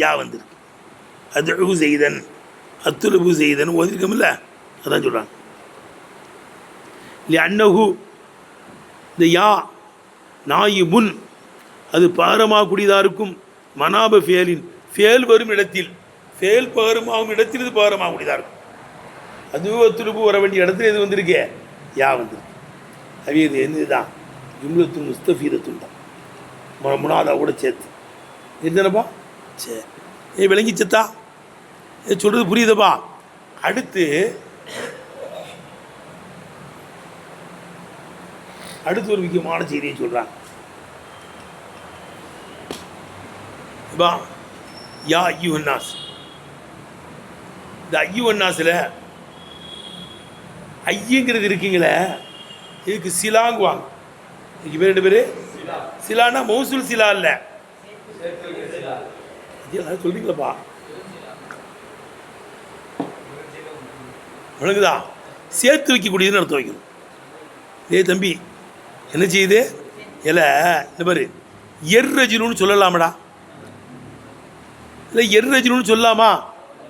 S2: யா வந்திருக்கு. அது செய்தன் அத்துலபு செய்தன் ஓதிருக்கமில்ல, அதான் சொல்கிறாங்க. இல்லை அன்னஹு இந்த யா நாயிபுன் அது பகரமாகக்கூடியதாக இருக்கும். மனாப ஃபேலின் ஃபேல் வரும் இடத்தில், ஃபேல் பகரமாகும் இடத்தில் இது பகரமாகக்கூடியதாக இருக்கும். அதுவும் அத்துலபு வர வேண்டிய இடத்துல எது வந்திருக்கே? யா வந்திருக்கு. அது இது என்னதுதான்? ஜும்லத்துன் முஸ்தஃபீதத்துன் தான், முனாதா கூட சேர்த்து என்னப்பா. சரி, விளங்கிச்சத்தா? சொல்கிறது புரியுதப்பா? அடுத்து ஒரு முக்கியமான செய்தியை சொல்கிறாங்க. இப்போ யா ஐயுஹன்னாஸ், இந்த ஐயுஹன்னாஸில் ஐயுங்கிறது இருக்குங்களே, இதுக்கு சிலாங்குவாங்க. இதுக்கு பேர் 2 பேர் சிலானா மௌசூல் சிலா இல்லை. சொல்றீங்களப்பா? உனக்குதா சேர்த்து வைக்கக்கூடியதுன்னு அர்த்தம் வைக்கணும். தம்பி என்ன செய்யுது? இல்லை இந்த மாதிரி எர்ரஜிலுன்னு சொல்லலாமடா? இல்லை எர்ரஜிலுன்னு சொல்லலாமா?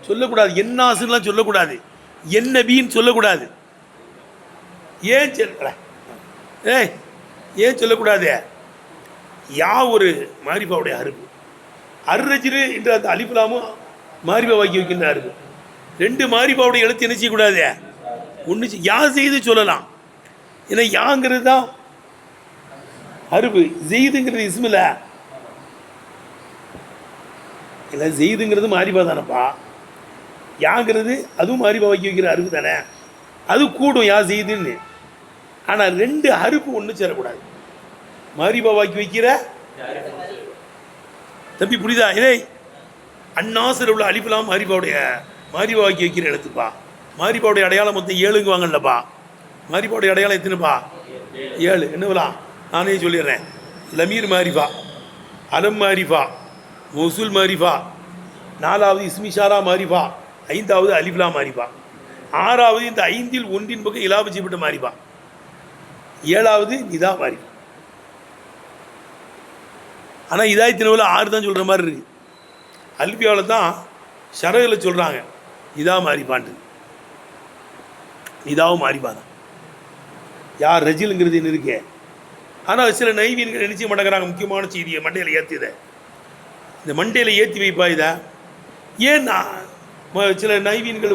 S2: சொல்லக்கூடாது. என்னாசுலாம் சொல்லக்கூடாது, என் நபின்னு சொல்லக்கூடாது. ஏன் ஏன் சொல்லக்கூடாது? யா ஒரு மாரிஃபாவுடைய அருப்பு, அர்ரஜிரு என்ற அந்த அலிஃபுலாமும் மாரிஃபா வாக்கி வைக்கின்ற அருப்பு. 2 மாரிஃபாவுடைய எழுத்து என்ன செய்யக்கூடாது? ஒன்று யா செய்து சொல்லலாம். ஏன்னா யாங்கிறது தான் அருப்பு, ஜெய்துங்கிறது இஸ்மில்ல. இல்லை ஜெய்துங்கிறது மாரிஃபா தானப்பா. யாங்கிறது அதுவும் மாரிஃபா வாக்கி வைக்கிற அருப்பு தானே, அது கூடும் யா செய்துன்னு. ஆனால் 2 அருப்பு ஒன்று சேரக்கூடாது. மாரிஃபா வாக்கி வைக்கிற தம்பி புரியுதா? இதை அந்நாசில் உள்ள அலிஃபுலாம் மாரிஃபாவுடைய மாரிஃபா வாக்கி வைக்கிற எழுத்துப்பா. மாரிஃபாவுடைய அடையாளம் மொத்தம் 7 வாங்கலப்பா. மாரிஃபாவுடைய அடையாளம் எத்தனைப்பா? 7. என்னவெல்லாம் நானே சொல்லிடுறேன். லமீர் மாரிஃபா, அலம் மாரிஃபா, மொசூல் மாரிஃபா, 4வது இஸ்மிஷாரா மாரிஃபா, 5வது அலிஃப்லா மாரிஃபா, 6வது இந்த 5இல் ஒன்றின் பக்கம் இலாப செய்யப்பட்ட மாரிஃபா, 7வது நிதா மாரிஃபா. ஆனால் இதாயத்தினவில் 6 தான் சொல்கிற மாதிரி இருக்குது. அல்பியாவில் தான் ஷரகில் சொல்கிறாங்க இதா மாரிஃபான்ட்டு. இதாவும் மாரிஃபா தான். யார் ரஜிலுங்கிறது என்ன இருக்கே. ஆனால் சில நைவீன்கள் நினைச்ச மாட்டேங்கிறாங்க. முக்கியமான செய்தியை மண்டையில் ஏற்றித, இந்த மண்டையில் ஏற்றி வைப்பா இதை. ஏன்னா சில நைவீன்கள்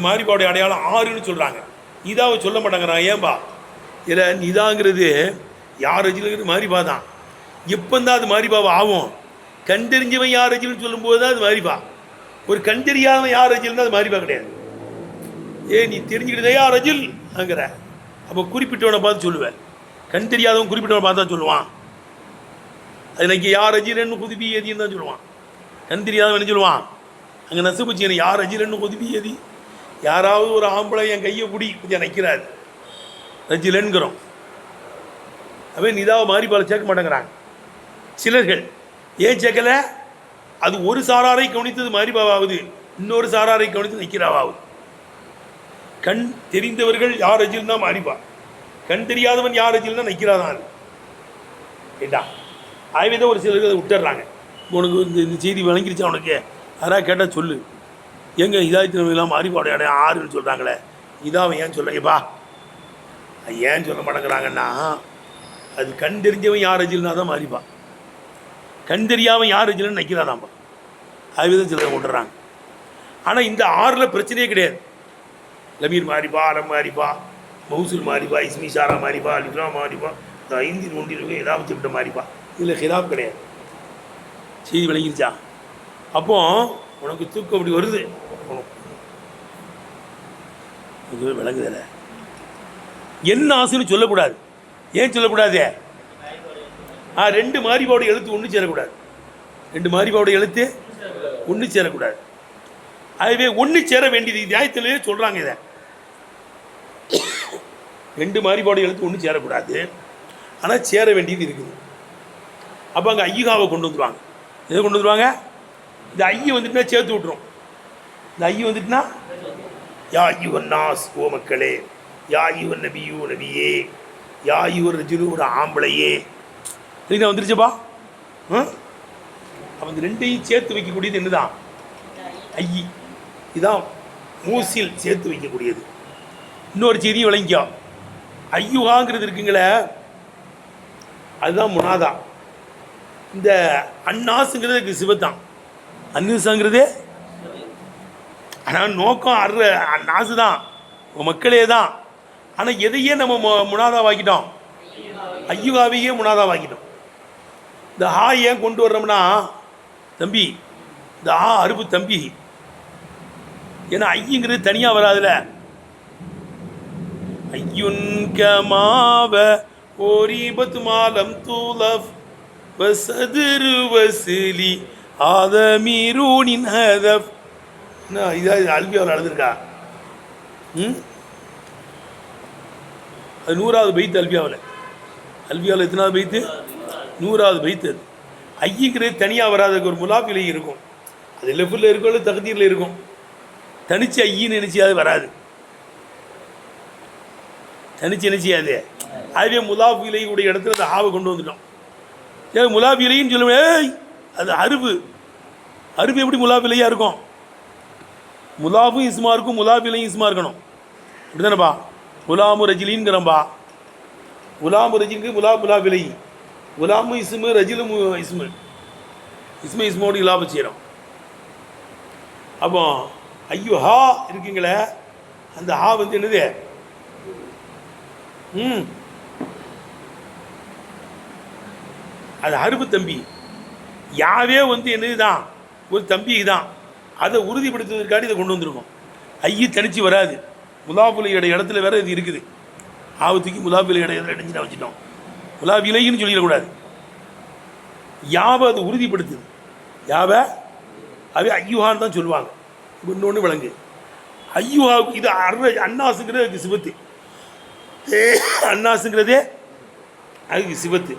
S2: மாரிஃபாவுடைய அடையாளம் 6ன்னு சொல்கிறாங்க, இதாவை சொல்ல மாட்டேங்கிறாங்க. ஏன்பா? இல்லை இதாங்கிறது யார் ரஜிலுங்கிறது மாரிஃபா தான். எப்பந்தான் அது மாறிபாவா ஆகும்? கண்டறிஞ்சவன் யார் ரஜில்னு சொல்லும்போது தான் அது மாறிபா. ஒரு கண்டறியாதவன் யார் ரஜில்னா அது மாறிபா கிடையாது. நீ தெரிஞ்சுக்கிட்டதே யார் ரஜில்ங்கிற, அப்போ குறிப்பிட்டவனை பார்த்து சொல்லுவேன். கண் தெரியாதவன் குறிப்பிட்டவனை பார்த்து தான் சொல்லுவான். அது இன்னைக்கு யார் ரஜிலன்னு குதிபி எதின்னு தான் சொல்லுவான். கண் தெரியாதவன் என்ன சொல்லுவான்? அங்கே நசுபுச்சு யார் ரஜிலன்னு குதிபி எதி. யாராவது ஒரு ஆம்பளை என் கையை பிடி கொஞ்சம் நிற்கிறாரு ரஜிலன்கிறோம். அவன் இதாக மாறிபால சேர்க்க மாட்டேங்கிறாங்க சிலர்கள். ஏன் சேர்க்கலை? அது ஒரு சாராரை கவனித்தது மாறிபாவாகுது, இன்னொரு சாராரை கவனித்து நிற்கிறாவாகுது. கண் தெரிந்தவர்கள் யார் ரஜில்னா மாறிபா, கண் தெரியாதவன் யார் ரஜில்னா நிற்கிறாதான். ஏண்டா ஆய்வேதான் ஒரு சிலருக்கு அதை விட்டுறாங்க. உனக்கு இந்த செய்தி விளங்கிருச்சா உனக்கு? யாராவது கேட்டால் சொல்லு. எங்கே இதாயத்தினெல்லாம் மாறிபாடு இடம் ஆறுன்னு சொல்கிறாங்களே, இதாவன் ஏன் சொல்கிறேப்பா? ஏன் சொல்ல மாட்டேங்கிறாங்கன்னா, அது கண் தெரிஞ்சவன் யார் ரஜில்னா தான் மாறிப்பா, கண் தெரியாமல் யார் ரஜில்னு நிற்கிறானாம்பா. ஆய்வேதான் சிலரை விட்டுறாங்க. ஆனால் இந்த ஆறில் பிரச்சனையே கிடையாது. லமீர் மாறிப்பா, அலம் மாறிப்பா, மௌசூல் மாறிப்பா, இஸ்மி ஷாரா மாறிப்பா, அலிஃப்லா மாறிப்பா, இந்த 5 ஒன்றில் ஏதாவது விட்ட மாறிப்பா. இதில் ஹிலாப் கிடையாது. செய்தி விளங்கிருச்சா? அப்போ உனக்கு தூக்கம் அப்படி வருது, விளங்குதில்ல. என்ன ஆசுன்னு சொல்லக்கூடாது. ஏன் சொல்லக்கூடாது? 2 மாறிபாவோட எழுத்து ஒன்று சேரக்கூடாது. 2 மாறிபாவோட எழுத்து ஒன்று சேரக்கூடாது. அதுவே ஒன்று சேர வேண்டியது நியாயத்திலேயே சொல்கிறாங்க. இதை 2 மாறிபாடு எழுத்து ஒன்று சேரக்கூடாது, ஆனால் சேர வேண்டியது இருக்குது. அப்போ அங்கே ஐயுகாவை கொண்டு வந்துடுவாங்க. எதை கொண்டு வந்துடுவாங்க? இந்த ஐயை வந்துட்டுனா சேர்த்து விட்டுரும். இந்த ஐயை வந்துட்டுனா யா ஐயுவன் நாஸ், ஓ மக்களே, யா ஐயுவன் நபியூ நபியே, யா ஐயுவர் ரஜுலு ஒரு ஆம்பளையே. சரிங்களா? வந்துருச்சுப்பா. அப்போ இந்த 2ஐயும் சேர்த்து வைக்கக்கூடியது என்னதான்? ஐயி. இதுதான் மூசில் சேர்த்து வைக்கக்கூடியது. இன்னொரு செய்தியும் விளங்கிக்கோ. ஐயுகாங்கிறது இருக்குங்களே, அதுதான் முனாதா. இந்த அன்னாசுங்கிறது சிவத்தான். அன்னூசாங்கிறது ஆனால் நோக்கம் அன்னாசு தான், மக்களே தான். ஆனால் எதையே நம்ம முனாதாவாக்கிட்டோம்? ஐயுகாவையே முனாதாவாக்கிட்டோம். இந்த ஹா ஏன் கொண்டு வர்றோம்னா, தம்பி இந்த ஆ அருப்பு தம்பி, ஏன்னா ஐயுங்கிறது தனியாக வராதுல. ஐயுன் கமாவ ஓரிபத் மாலம் தூலஃப் வசதுரு வசிலி ஆதமீரூனின் ஹதஃப். என்ன இதாக அல்பியாவில் நடந்திருக்கா? அது 100வது பைத்து அல்பியாவில். அல்பியாவில் எத்தனாவது பைத்து? 100வது பைத்து. அது ஐயுங்கிறது தனியாக வராதுக்கு ஒரு முலாஃபிலை இருக்கும். அது லெஃபில் இருக்கும், இல்லை தகுதியில் இருக்கும். தனிச்சு ஐயின்னு நினச்சியாது வராது, தனிச்சு நினச்சியாது. அதுவே முலாஃபிலை உடைய இடத்துல அந்த ஹாவை கொண்டு வந்துட்டோம். ஏன் முலாஃபிலைன்னு சொல்லுவேன்? அது அருவு. அருவு எப்படி முலாஃபிலையாக இருக்கும்? முலாஃபும் இஸ்மா இருக்கும், முலாஃபிலையும் இஸ்மா இருக்கணும். அப்படி தானேப்பா? குலாமு ரஜிலின்ங்கிறம்பா. குலாமு ரஜிலுக்கு முலாஃபிலை, குலாமு இஸ்மு, ரஜிலும் இஸ்மு, இஸ்மோடு இலாபம் செய்கிறோம். அப்போ ஐயோ ஹா இருக்குங்களே, அந்த ஹா வந்து என்னது? அது அருப்பு தம்பி. யாவே வந்து என்னது தான்? ஒரு தம்பி தான். அதை உறுதிப்படுத்துவதற்காக இதை கொண்டு வந்திருக்கோம். ஐயு தனிச்சு வராது. முலாஃபிலையோட இடத்துல வேற இது இருக்குது. ஆபத்துக்கு முலாஃபிலையோட இடத்துல இடைஞ்சு வச்சுட்டோம். முலாஃபிலைன்னு சொல்லிடக்கூடாது. யாவை அது உறுதிப்படுத்துது. யாவை அவே ஐயுஹான்னு தான் சொல்லுவாங்க. இன்னொன்று விளங்கு. ஐயுஹாவுக்கு இது அன்னாசுங்கிறது அதுக்கு சிவத்து. அன்னாசுங்கிறதே அதுக்கு சிவத்து.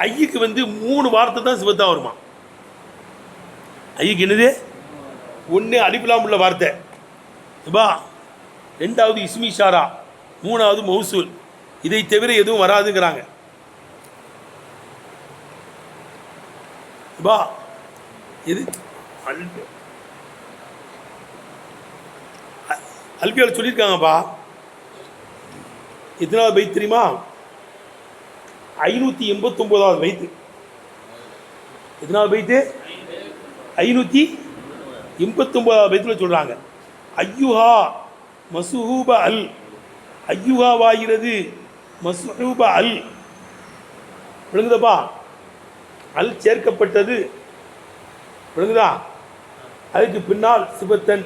S2: ஐயுக்கு வந்து 3 வார்த்தை தான் சிவத்தாக வருமா. ஐயுக்கு என்னது? 1 அலிஃப்லாம் உள்ள வார்த்தை பா, 2வது இஸ்மி ஷாரா, 3வது மௌசூல். இதை தவிர எதுவும் வராதுங்கிறாங்க. பா இது அல்பியால் சொல்லியிருக்காங்கப்பா. எத்தனாவது பைத் தெரியுமா? 589வது பைத்து. எத்தனாவது பைத்து? 589வது பைத்தில் சொல்கிறாங்க, ஐயுஹா மசுஹூப அல், ஐயுஹாவாகிறது மசுஹூப அல். விளங்குதப்பா? அல் சேர்க்கப்பட்டது விளங்குதா, அதுக்கு பின்னால் சிபத்தன்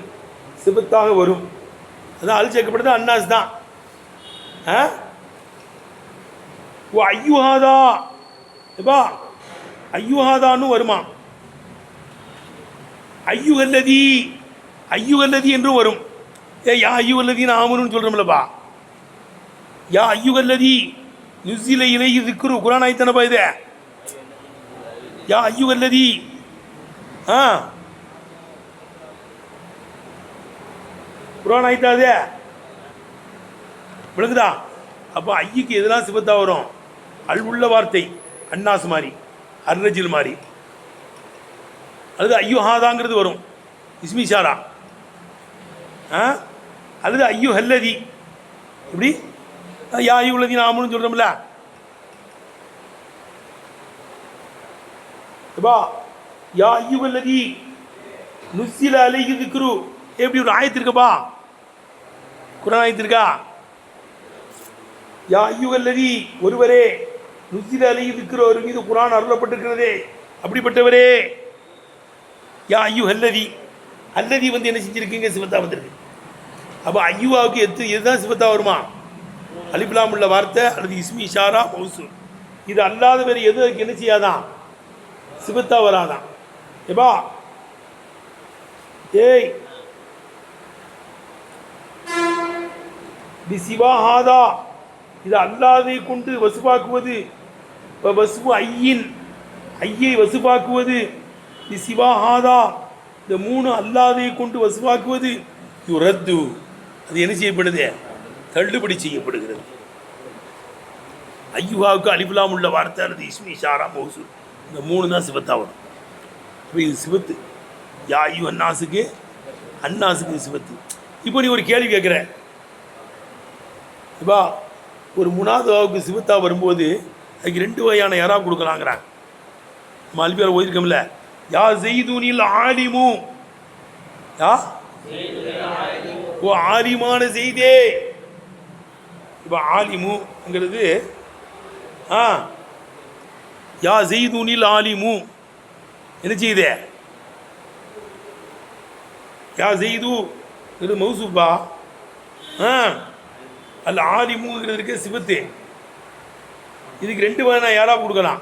S2: சிபத்தாக வரும். அதான் அல் சேர்க்கப்பட்டது அன்னாஸ் தான். ஐயுஹாதா எப்பா ஐயுஹாதான்னு வருமா, ஐயுகல்லதி ஐயுகல்லதி என்றும் வரும். யா ஐயுகல்லதின்னு ஆமனுன்னு சொல்கிறோம்லப்பா. யா ஐயுகல்லதி நுஸ்ஸில இலைஹி ذிக்ரு குர்ஆன் ஆயத்தனப்பா இது. யா ஐயுகல்லதி குர்ஆன் ஆயத்தா அது விளங்குதா. அப்போ ஐயுக்கு எதெல்லாம் சிபத்தா வரும், அல் உள்ள வார்த்தை அன்னாஸ் மாதிரி அர்ரஜில் மாதிரி, அல்லது ஐயுஹாதாங்கிறது வரும் இஸ்மி ஷாரா, அல்லது ஐயு ஹல்லதி இப்படி யா ஐயுல்லதி நாமன்னு சொல்கிறோம்ல. யா ஐயுல்லதி நுஸ்ஸில அலைஹி ذிக்ரு எப்படி ஒரு ஆயத்து இருக்குப்பா, குர்ஆன் ஆயத்து இருக்கா. யா ஐயுல்லதி ஒருவரே நுஸ்ஸில அலைஹி ذிக்ரு ஒரு மீது குர்ஆன் அருளப்பட்டிருக்கிறதே அப்படிப்பட்டவரே. யா ஐயு ஹல்லதி அல்லதி வந்து என்ன செஞ்சிருக்கீங்க சிவத்தா வந்திருக்கு. அப்போ ஐயுவாவுக்கு எதுதான் சிவத்தா வருமா, அலிப்லாம் உள்ள வார்த்தை அல்லது இஸ்மி இஷாரா மௌசூல். இது அல்லாத வேறு எது அதுக்கு என்ன செய்யாதான் சிவத்தா வராதான். ஏப்பா ஏய் சிவாஹாதா இது அல்லாதை கொண்டு வசுபாக்குவது, வசுபு ஐயின் ஐயை வசுபாக்குவது, சிவாஹாதா இந்த மூணு அல்லாதை கொண்டு வசுபாக்குவது யுரத்து அது என்ன செய்யப்படுது, தள்ளுபடி செய்யப்படுகிறது. ஐயுவாவுக்கு அலிஃப்லாம் உள்ள வார்த்தை அல்லது இஸ்மி ஷாரா மௌசூல் இந்த மூணு தான் சிவத்தா வரும். இப்போ இது சிவத்து. யா ஐயு அன்னாசுக்கு அன்னாசுக்கு சிவத்து. இப்போ நீ ஒரு கேள்வி கேட்குற, இப்போ ஒரு முனாதாவுக்கு சிவத்தா வரும்போது அதுக்கு 2 வகையான யாரா கொடுக்கலாங்கிறாங்க. நம்ம அல்பியார் ஓதிருக்கோம்ல, யா செய்தூனில் ஆலிமு, யா ஓ ஆலிமான செய்தே. இப்போ ஆலிமுங்கிறது யா செய்தூனில் ஆலிமு என்ன செய்யுதே, யா செய்து இது மௌசூப்பா, அல்ல ஆலிமுங்கிறதுக்கு சிவத்து. இதுக்கு 2 வகை யாரா கொடுக்கலாம்,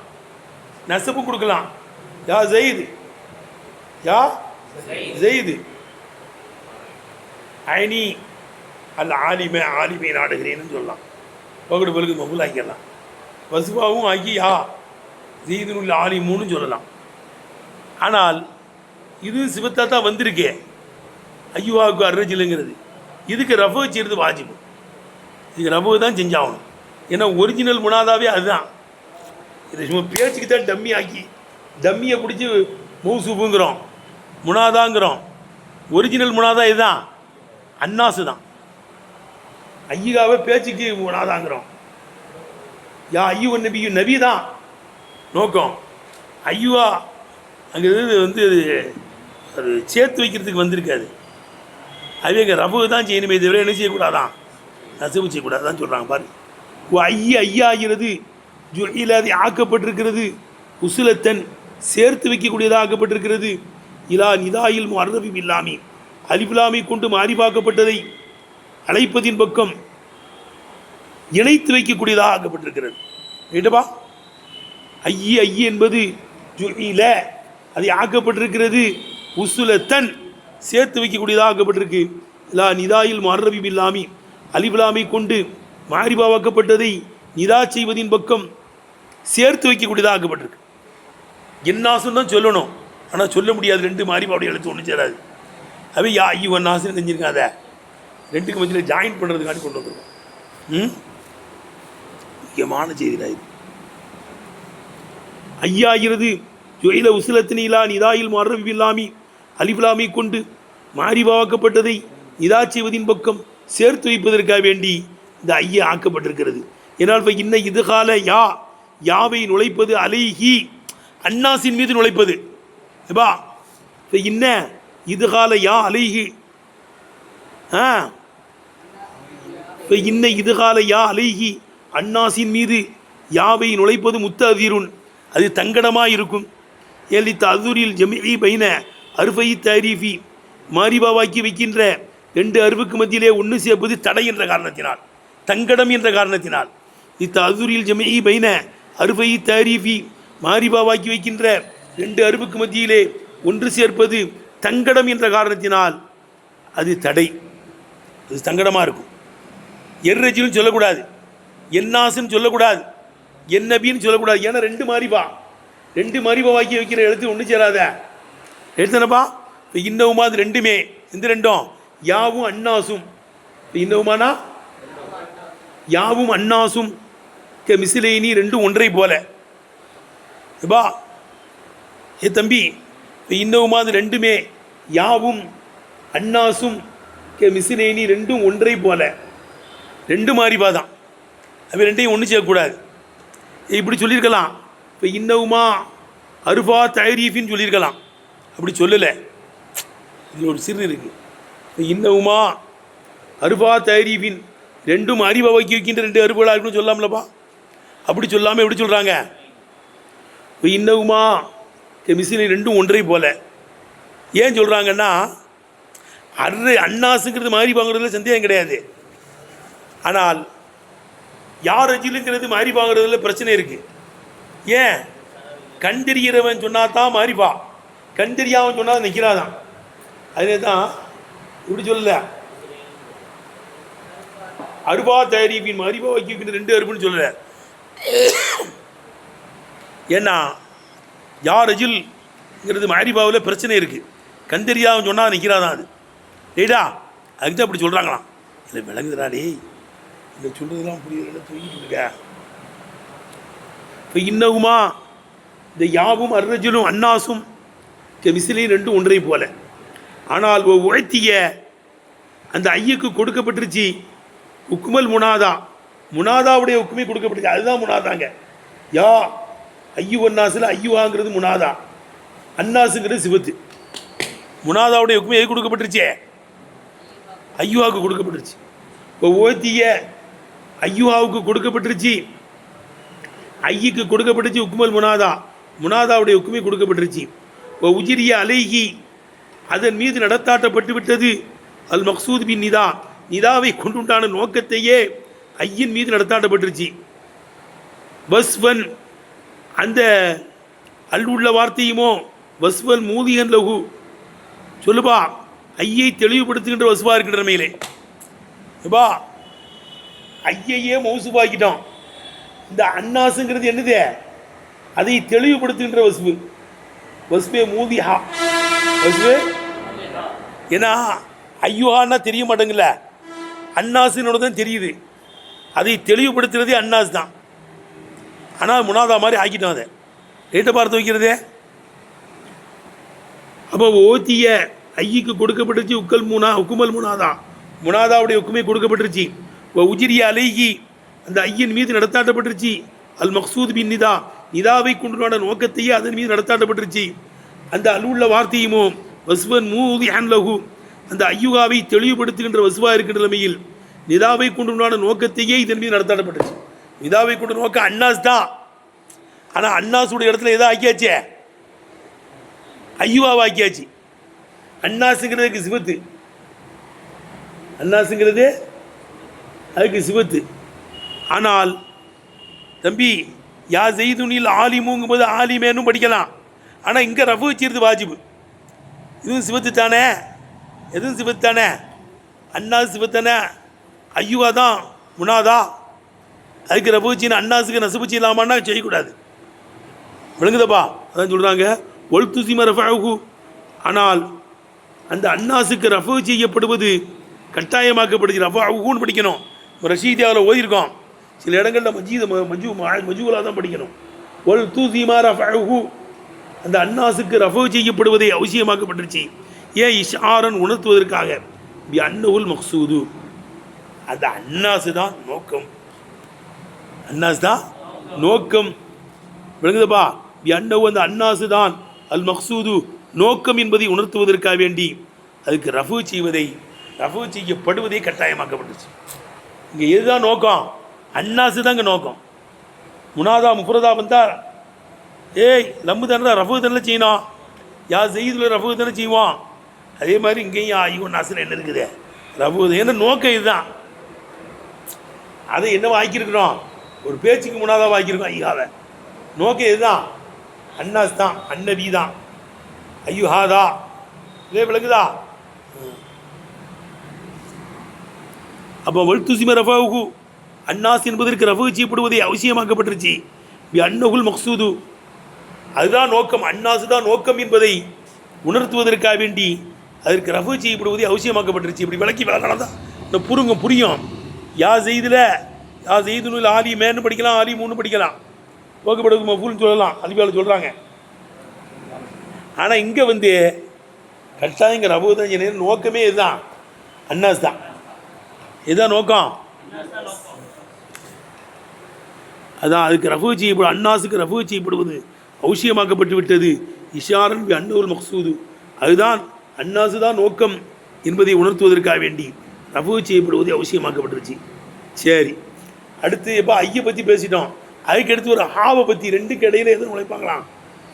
S2: நசப்பு கொடுக்கலாம். யா ஜெயிது யா ஜெயிது ஐனி அல்ல ஆலிமே ஆலிமே நாடுகிறேன்னு சொல்லலாம். பகுடு பழுகு மகுல் ஆக்கிடலாம். வசுபாவும் ஆக்கி யா ஜெயிதுன்னு ஆலிமுன்னு சொல்லலாம். ஆனால் இது சிவத்தா தான் வந்திருக்கே ஐயுவாவுக்கு அர்ரஜிலுங்கிறது. இதுக்கு ரஃபு செய்கிறது வாஜிபு. இதுக்கு ரஃபு தான் செஞ்சாகணும். ஏன்னா ஒரிஜினல் முனாதாவே அதுதான். இதை சும்மா பேச்சுக்கு தான் டம்மி ஆக்கி டம்மியை பிடிச்சி மௌசூஃபுங்கிறோம், முனாதாங்கிறோம். ஒரிஜினல் முனாதா இதுதான், அன்னாசு தான். ஐயாவே பேச்சுக்கு முனாதாங்கிறோம். யா ஐயு நபியு நபி தான் நோக்கம். ஐயுவா அங்கே வந்து அது சேர்த்து வைக்கிறதுக்கு வந்திருக்காது. அது எங்கள் ரஃபு தான் செய்யணுமே தவிர என்ன செய்யக்கூடாதான், நசவு செய்யக்கூடாதான் சொல்கிறாங்க பாரு. ஐயாகிறது இல்லாத ஆக்கப்பட்டிருக்கிறது, உசுலத்தன் சேர்த்து வைக்கக்கூடியதாக ஆக்கப்பட்டிருக்கிறது. இலா நிதாயில் மரபி இல்லாமி அலிபுலாமை கொண்டு மாறிபாக்கப்பட்டதை அழைப்பதின் பக்கம் இணைத்து வைக்கக்கூடியதாக ஆக்கப்பட்டிருக்கிறது. கேட்டப்பா, ஐய என்பது ஜுஇல அதை ஆக்கப்பட்டிருக்கிறது, உசுலத்தன் சேர்த்து வைக்கக்கூடியதாக ஆக்கப்பட்டிருக்கு. இலா நிதாயில் மரபி இல்லாமி அலிபுலாமை கொண்டு மாறிபாவாக்கப்பட்டதை நிதா செய்வதின் பக்கம் சேர்த்து வைக்கக்கூடியதாக ஆக்கப்பட்டிருக்கு. என்னாசுன்னு தான் சொல்லணும், ஆனால் சொல்ல முடியாது. 2 மாறிபாவுடைய எழுத்து ஒன்று சேராது. அவை யா ஐயோ ஒன்னாசுன்னு செஞ்சுருக்காங்க. அதை 2க்கு மத்தியில் ஜாயின் பண்ணுறதுக்காண்டி கொண்டு வந்துருக்கோம். முக்கியமான செய்திடா இது. ஐயாகிறது ஜொயில உசுலத்தினிலா நிதாயில் மரபி இல்லாமி அலிபுலாமை கொண்டு மாறிபாவாக்கப்பட்டதை நிதா செய்வதின் பக்கம் சேர்த்து வைப்பதற்காக வேண்டி இந்த ஐயா ஆக்கப்பட்டிருக்கிறது. ஏன்னால் இப்போ இன்ன இதுகால யாவை நுழைப்பது அலைஹி அன்னாசின் மீது நுழைப்பது. எப்பா இப்போ இன்ன இதுகால யா அலைஹி இப்போ இன்ன இதுகால யா அலைஹி அன்னாசின் மீது யாவை நுழைப்பது முத்தஅதீருன் அது தங்கடமாக இருக்கும். ஏலி ததுரில் ஜமீ பைன அருஃபை தாரீஃபி மாரிபாவாக்கி வைக்கின்ற ரெண்டு அருவுக்கு மத்தியிலே ஒன்று சேர்ப்பது தடை என்ற காரணத்தினால், தங்கடம் என்ற காரணத்தினால். இத்ததுரில் ஜமீ பைன அருஃபை தாரீஃபி மாரிபாவாக்கி வைக்கின்ற ரெண்டு அருவுக்கு மத்தியிலே ஒன்று சேர்ப்பது தங்கடம் என்ற காரணத்தினால் அது தடை, அது தங்கடமாக இருக்கும். எர்ரஜின்னு சொல்லக்கூடாது, என்னாசுன்னு சொல்லக்கூடாது, என் நபின்னு சொல்லக்கூடாது. ஏன்னா ரெண்டு மாரிபா வாக்கி வைக்கிற எழுத்து ஒன்று சேராத எழுத்துனப்பா. இப்போ இன்னவுமா அது ரெண்டுமே, இந்த ரெண்டும் யாவும் அன்னாசும். இப்போ இன்னவுமானா யாவும் அன்னாசும் மிசிலைனி ரெண்டும் ஒன்றை போல. பா ஏ தம்பி, இப்போ இன்னவுமா அது ரெண்டுமே யாவும் அன்னாசும் மிசிலைனி ரெண்டும் ஒன்றை போல, ரெண்டு மாரிபா தான். அது ரெண்டையும் ஒன்று செய்யக்கூடாது. இப்படி சொல்லியிருக்கலாம். இப்போ இன்னவுமா அருஃபா தயரீஃபின்னு சொல்லியிருக்கலாம், அப்படி சொல்லலை. இதில் ஒரு சிறு இருக்குது. இப்போ இன்னவுமா அருஃபா தயரீஃபின் ரெண்டும் அறிவை வைக்கி வைக்கின்ற ரெண்டு அருவுகளாக இருக்குன்னு சொல்லாமலப்பா. அப்படி சொல்லாமல் எப்படி சொல்கிறாங்க? இப்போ இன்னவுமா மிசினை ரெண்டும் ஒன்றை போல. ஏன் சொல்கிறாங்கன்னா, அன்னாசுங்கிறது மாறி வாங்குறதுல சந்தேகம் கிடையாது. ஆனால் யார் அஜிலுங்கிறது மாறி வாங்குறதுல பிரச்சனை இருக்குது. ஏன்? கண்டறிகிறவன் சொன்னா தான் மாறிப்பா, கண்டறியாவன் சொன்னால் நிற்கிறாதான். அதே தான் இப்படி சொல்லல, அருபா தயாரிப்பின் மாறிபா வைக்கின்ற ரெண்டு அருப்புன்னு சொல்லலை. ஏன்னா யார் அஜில்ங்கிறது மாரிபாவில் பிரச்சனை இருக்குது, கண்டறியாவன் சொன்னால் நிற்கிறாதான். அது டேடா அதுக்கு தான் அப்படி சொல்கிறாங்களாம். இல்லை விளங்குதுடாடே, இல்லை சொல்கிறதுலாம் புரியுது, தூங்கிட்டு இருக்க. இப்போ இன்னகுமா இந்த யாவும் அர்ரஜிலும் அன்னாசும் மிசிலையும் ரெண்டும் ஒன்றை போல. ஆனால் உழைத்திய அந்த ஐயுக்கு கொடுக்கப்பட்டுருச்சு உக்குமல் முனாதா, முனாதாவுடைய உக்குமே கொடுக்கப்பட்டுச்சு. அதுதான் முனாதாங்க. யா ஐயு அன்னாசில் ஐயுவாங்கிறது முனாதா, அன்னாசுங்கிறது சிவத்து. முனாதாவுடைய உக்குமே எது கொடுக்கப்பட்டுருச்சே? ஐயுவாவுக்கு கொடுக்கப்பட்டுருச்சு. இப்போ ஓத்திய ஐயுவாவுக்கு கொடுக்கப்பட்டுருச்சு, ஐயுக்கு கொடுக்கப்பட்டுச்சு உக்குமல் முனாதா, முனாதாவுடைய உக்குமே கொடுக்கப்பட்டுருச்சு. இப்போ உஜிரிய அலைகி அதன் மீது நடத்தாட்டப்பட்டு விட்டது அல் மக்சூத் பின் நிதா, நிதாவை கொண்டுண்டான நோக்கத்தையே ஐயின் மீது நடத்தாட்டப்பட்டுருச்சு. வஸ்வன் அந்த அல் உள்ள வார்த்தையுமோ வஸ்வன் மூதியன் லகு சொல்லுபா, ஐயை தெளிவுபடுத்துகின்ற வசுவா இருக்கின்ற மேலே பா, ஐயையே மௌசுபாக்கிட்டோம். இந்த அன்னாசுங்கிறது என்னது? அதை தெளிவுபடுத்துகின்ற வசுவு, வசுவே மூதிஹா, வசுவே. ஏன்னா ஐயோஹான்னா தெரிய மாட்டேங்கல்ல, அன்னாசுனோட தான் தெரியுது. அதை தெளிவுபடுத்துறதே அன்னாஸ் தான். ஆனால் முனாதா மாதிரி ஆக்கிட்டோம். அதை ரேட்டை பார்த்து வைக்கிறதே. அப்போ ஓத்திய ஐயுக்கு கொடுக்கப்பட்டுருச்சு உக்குமல் முனாதா, முனாதாவுடைய உக்குமே கொடுக்கப்பட்டுருச்சு. உஜிரிய அலைகி அந்த ஐயின் மீது நடத்தாட்டப்பட்டுருச்சு அல் மக்சூத் பின் நிதா, நிதாவை கொண்டுள்ள நோக்கத்தையே அதன் மீது நடத்தாட்டப்பட்டுருச்சு. அந்த அலுள்ள வார்த்தையுமோ வஸ்வன் மூதி ஹன்லகு அந்த ஐயுகாவை தெளிவுபடுத்துகின்ற வசுவா இருக்கின்ற நிலைமையில் நிதாவை கொண்டுள்ள நோக்கத்தையே இதன் மீது நடத்தாட்டப்பட்டுருச்சு. நிதாவை கொண்டு நோக்கம் அன்னாஸ் தான். ஆனால் அன்னாசுடைய இடத்துல எதோ ஆக்கியாச்சே, ஐயுவாவை ஆக்கியாச்சு. அன்னாசுங்கிறதுக்கு சிவத்து, அன்னாசுங்கிறது அதுக்கு சிவத்து. ஆனால் தம்பி யா செய்துனில் ஆலிமுங்கும்போது ஆலிமேனும் படிக்கலாம். ஆனால் இங்கே ரஃபு வச்சிருது வாஜிபு. இதுவும் சிவத்து தானே, எதுவும் சிவத்து தானே, அன்னாஸ் சிவத்தானே, ஐயுவா தான் முனாதா. அதுக்கு ரஃபு வச்சின்னு அன்னாஸுக்கு நசுபுச்சி இல்லாமன்னா செய்யக்கூடாது. விளங்குதப்பா? அதான் சொல்கிறாங்க ஒல் துசிம ரஃபு. ஆனால் அந்த அன்னாஸுக்கு ரஃபு செய்யப்படுவது கட்டாயமாக்கப்படுது. ரஃபுன்னு படிக்கணும். ரஷீதியாவில் ஓதிருக்கோம். சில இடங்களில் மஜூலாக தான் படிக்கணும். ஒல் துசிமா ரஃபு, அந்த அன்னாஸுக்கு ரஃபு செய்யப்படுவதை அவசியமாக்கப்பட்டுருச்சு. ஏன்? இஷாரன் உணர்த்துவதற்காக. பி அன்னவுல் மக்சூது, அந்த அன்னாசு தான் நோக்கம், அன்னாஸ் தான் நோக்கம். விளங்குதப்பா? பி அன்னவு அந்த அன்னாசு தான் அல் மக்சூது நோக்கம் என்பதை உணர்த்துவதற்காக வேண்டி அதுக்கு ரஃபு செய்யப்படுவதை கட்டாயமாக்கப்பட்டுச்சு. இங்கே எதுதான் நோக்கம்? அன்னாசு தான் இங்கே நோக்கம். முனாதா முஃபரதா வந்தால் ஏய் லம்மு தானே ரஃபு தானே செய்யணும், யா செய்தில் ரஃபு தானே செய்வோம். அதே மாதிரி இங்கேயும் யா ஐயோ நாசில் என்ன இருக்குது ரஃபு. ஏன்னா நோக்கம் இதுதான். அதை என்னவா ஆக்கியிருக்கிறோம், ஒரு பேச்சுக்கு முன்னாதான் ஆக்கியிருக்கோம் ஐயாவை. நோக்கம் இதுதான், அன்னாஸ் தான், அன்னபி தான், ஐயுஹாதா. இதே விளக்குதா? அப்போ வல்துசிம ரஃபாவுகு அன்னாஸ் என்பதற்கு ரஃபு செய்யப்படுவதை அவசியமாக்கப்பட்டுருச்சு. அன்னகுல் மக்சூது, அதுதான் நோக்கம், அன்னாசு தான் நோக்கம் என்பதை உணர்த்துவதற்காக வேண்டி அதற்கு ரஃபு செய்யப்படுவதை அவசியமாக்கப்பட்டுருச்சு. இப்படி விளக்கி விளக்கலாம் தான் இந்த புரியும். யா செய்தில் யா செய்துன்னு ஆலி மேன்னு படிக்கலாம், ஆலி மூணு படிக்கலாம், போக்கப்படுவது மஃபூல்னு சொல்லலாம், அதுவேளை சொல்கிறாங்க. ஆனால் இங்கே வந்து கரெக்டாக இங்கே ரஃபு தான் செய்யணும். நோக்கமே இதுதான், அன்னாஸ் தான். இதுதான் நோக்கம். அதான் அதுக்கு ரஃபு செய்யப்படும், அன்னாஸுக்கு ரஃபு செய்யப்படுவது அவசியமாக்கப்பட்டு விட்டது. இஷாரன் பி அன்னவுல் மக்சூது, அதுதான் அன்னாசு தான் நோக்கம் என்பதை உணர்த்துவதற்காக வேண்டி ரஃபு செய்யப்படுவது அவசியமாக்கப்பட்டுருச்சு. சரி, அடுத்து எப்போ ஐயை பற்றி பேசிட்டோம். அதுக்கு அடுத்து ஒரு ஹாவை பற்றி, ரெண்டுக்கு இடையில எது நுழைப்பாங்களாம்,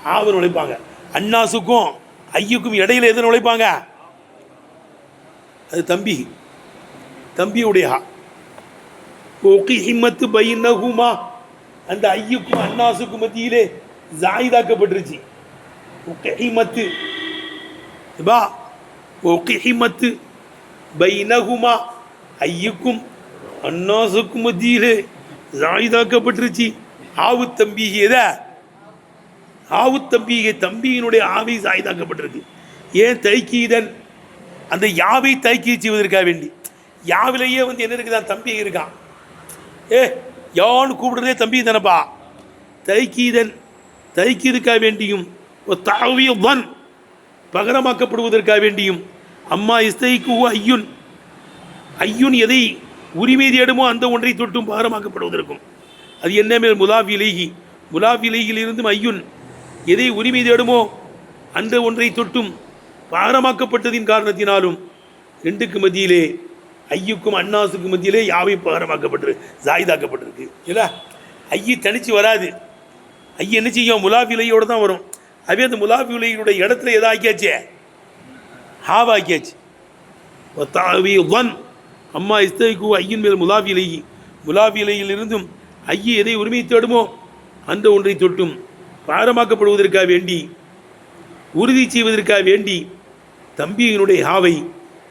S2: ஹாவை நுழைப்பாங்க. அன்னாசுக்கும் ஐயுக்கும் இடையில எது நுழைப்பாங்க, அது தம்பியுடைய ஹா. ஓகே ஹிம்மத்து பைனஹுமா, அந்த ஐயுக்கும் அன்னாசுக்கும் மத்தியிலே ஜாயிதாக்கப்பட்டுருச்சு. உக்கிமத்து பா உக்கிமத்து பைனஹுமா, ஐயுக்கும் அன்னாசுக்கும் மத்தியிலே ஜாயிதாக்கப்பட்டுருச்சு. ஆவு தம்பீகி, எதை ஆவு தம்பீகை, தம்பியினுடைய ஆவை ஜாயிதாக்கப்பட்டிருக்கு. ஏன் தைக்கீதன், அந்த யாவை தைக்கீ செய்வதற்காக வேண்டி. யாவிலேயே வந்து என்ன இருக்குதான், தம்பி இருக்கான். யான்னு கூப்பிடுறதே தம்பி தானப்பா. தைக்கீதுக்காக வேண்டியும் தாவியவன் பகரமாக்கப்படுவதற்காக வேண்டியும் அம்மா இஸ்தைக்கு ஐயுன் எதை உரிமை தேடுமோ அந்த ஒன்றை தொட்டும் பகரமாக்கப்படுவதற்கும். அது என்ன மேல் முலாஃபிலேகில் இருந்தும் ஐயுன் எதை உரிமை தேடுமோ அந்த ஒன்றை தொட்டும் பகரமாக்கப்பட்டதின் காரணத்தினாலும் ரெண்டுக்கு மத்தியிலே ஐயுக்கும் அன்னாசுக்கும் மத்தியிலே யாவை பகரமாக்கப்பட்டிருக்கு, ஜாயிதாக்கப்பட்டிருக்கு. இல்லை ஐயி தனிச்சு வராது. ஐய என்ன செய்யும், முலாஃபிலையோடு தான் வரும். அதே அந்த முலாஃபிலையுடைய இடத்துல எதை ஆக்கியாச்சு, ஹாவா ஆக்கியாச்சு. ஒன் அம்மா இஸ்தைக்கு ஐயின் மேல் முலாஃபிலையில் இருந்தும் ஐயை எதை உரிமை தேடுமோ அந்த ஒன்றை தொட்டும் பாரமாக்கப்படுவதற்காக வேண்டி, உறுதி செய்வதற்காக வேண்டி தம்பியினுடைய ஹாவை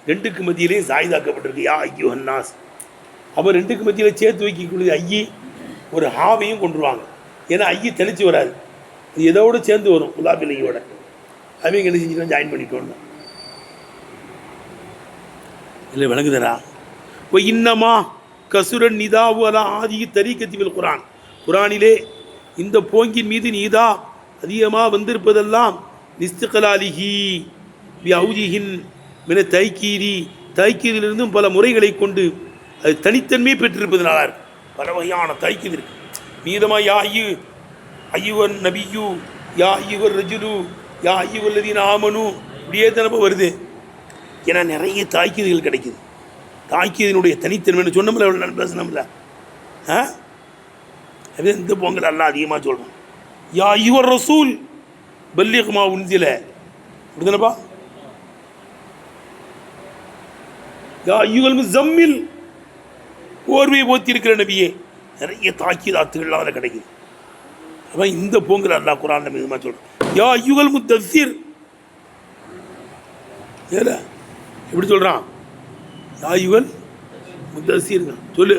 S2: ரெண்டுக்கு மத்தியிலே ஜாயிதாக்கப்பட்டிருக்கு. யா ஐயோ அன்னாஸ். அப்போ ரெண்டுக்கு மத்தியில் சேர்த்து வைக்கக்கூடியது ஐயி ஒரு ஹாவையும் கொண்டுருவாங்க. ஏன்னா ஐயி தெளிச்சு வராது, அது எதோடு சேர்ந்து வரும், முலாஃபிலையோட. அவங்க என்ன செஞ்சுட்டு ஜாயின் பண்ணிட்டோன்னு இல்லை விளங்குதரா. இப்போ இன்னமா கசுரன் நிதாவு அலா ஆதி தரீக்கத்திவில் குரானிலே இந்த போங்கின் மீது நீதா அதிகமாக வந்திருப்பதெல்லாம் நிஸ்திகலாலிஹி பி அவுஜிஹின் மின தைக்கீதிலிருந்தும் பல முறைகளை கொண்டு அது தனித்தன்மை பெற்றிருப்பதனால பல வகையான தைக்கீது இருக்கு. மீதமாக யா ஐயுவன் நபியு, யா ஐயுவர் ரஜுலு, யா ஐயுவல்லதீன ஆமனு, இப்படியே தானப்போ வருது. ஏன்னா நிறைய தாய்க்கீதுகள் கிடைக்குது. தாய்க்கீதினுடைய தனித்தன்மைன்னு சொன்னோம்ல, எவ்வளோ நான் பேசணும்ல. அதே இந்த பொங்கல் எல்லாம் அதிகமாக சொல்கிறோம். யா ஐயுவர் ரசூல் பல்லிகமா உன்சில, அப்படிதானப்பா. யா ஐயுவல் முஸம்மில், போர்வையை போத்திருக்கிற நபியே, நிறைய தாக்கீதாத்துகள்லாம் அதில் கிடைக்குது. அப்போ இந்த பொங்கல் அல்லாஹ் குர்ஆனில் மிகமாக சொல்கிறோம். யா ஐயுவல் முத்தஸ்ஸிர், ஏல எப்படி சொல்கிறான், யா ஐயுவல் முத்தஸ்ஸிர் சொல்லு.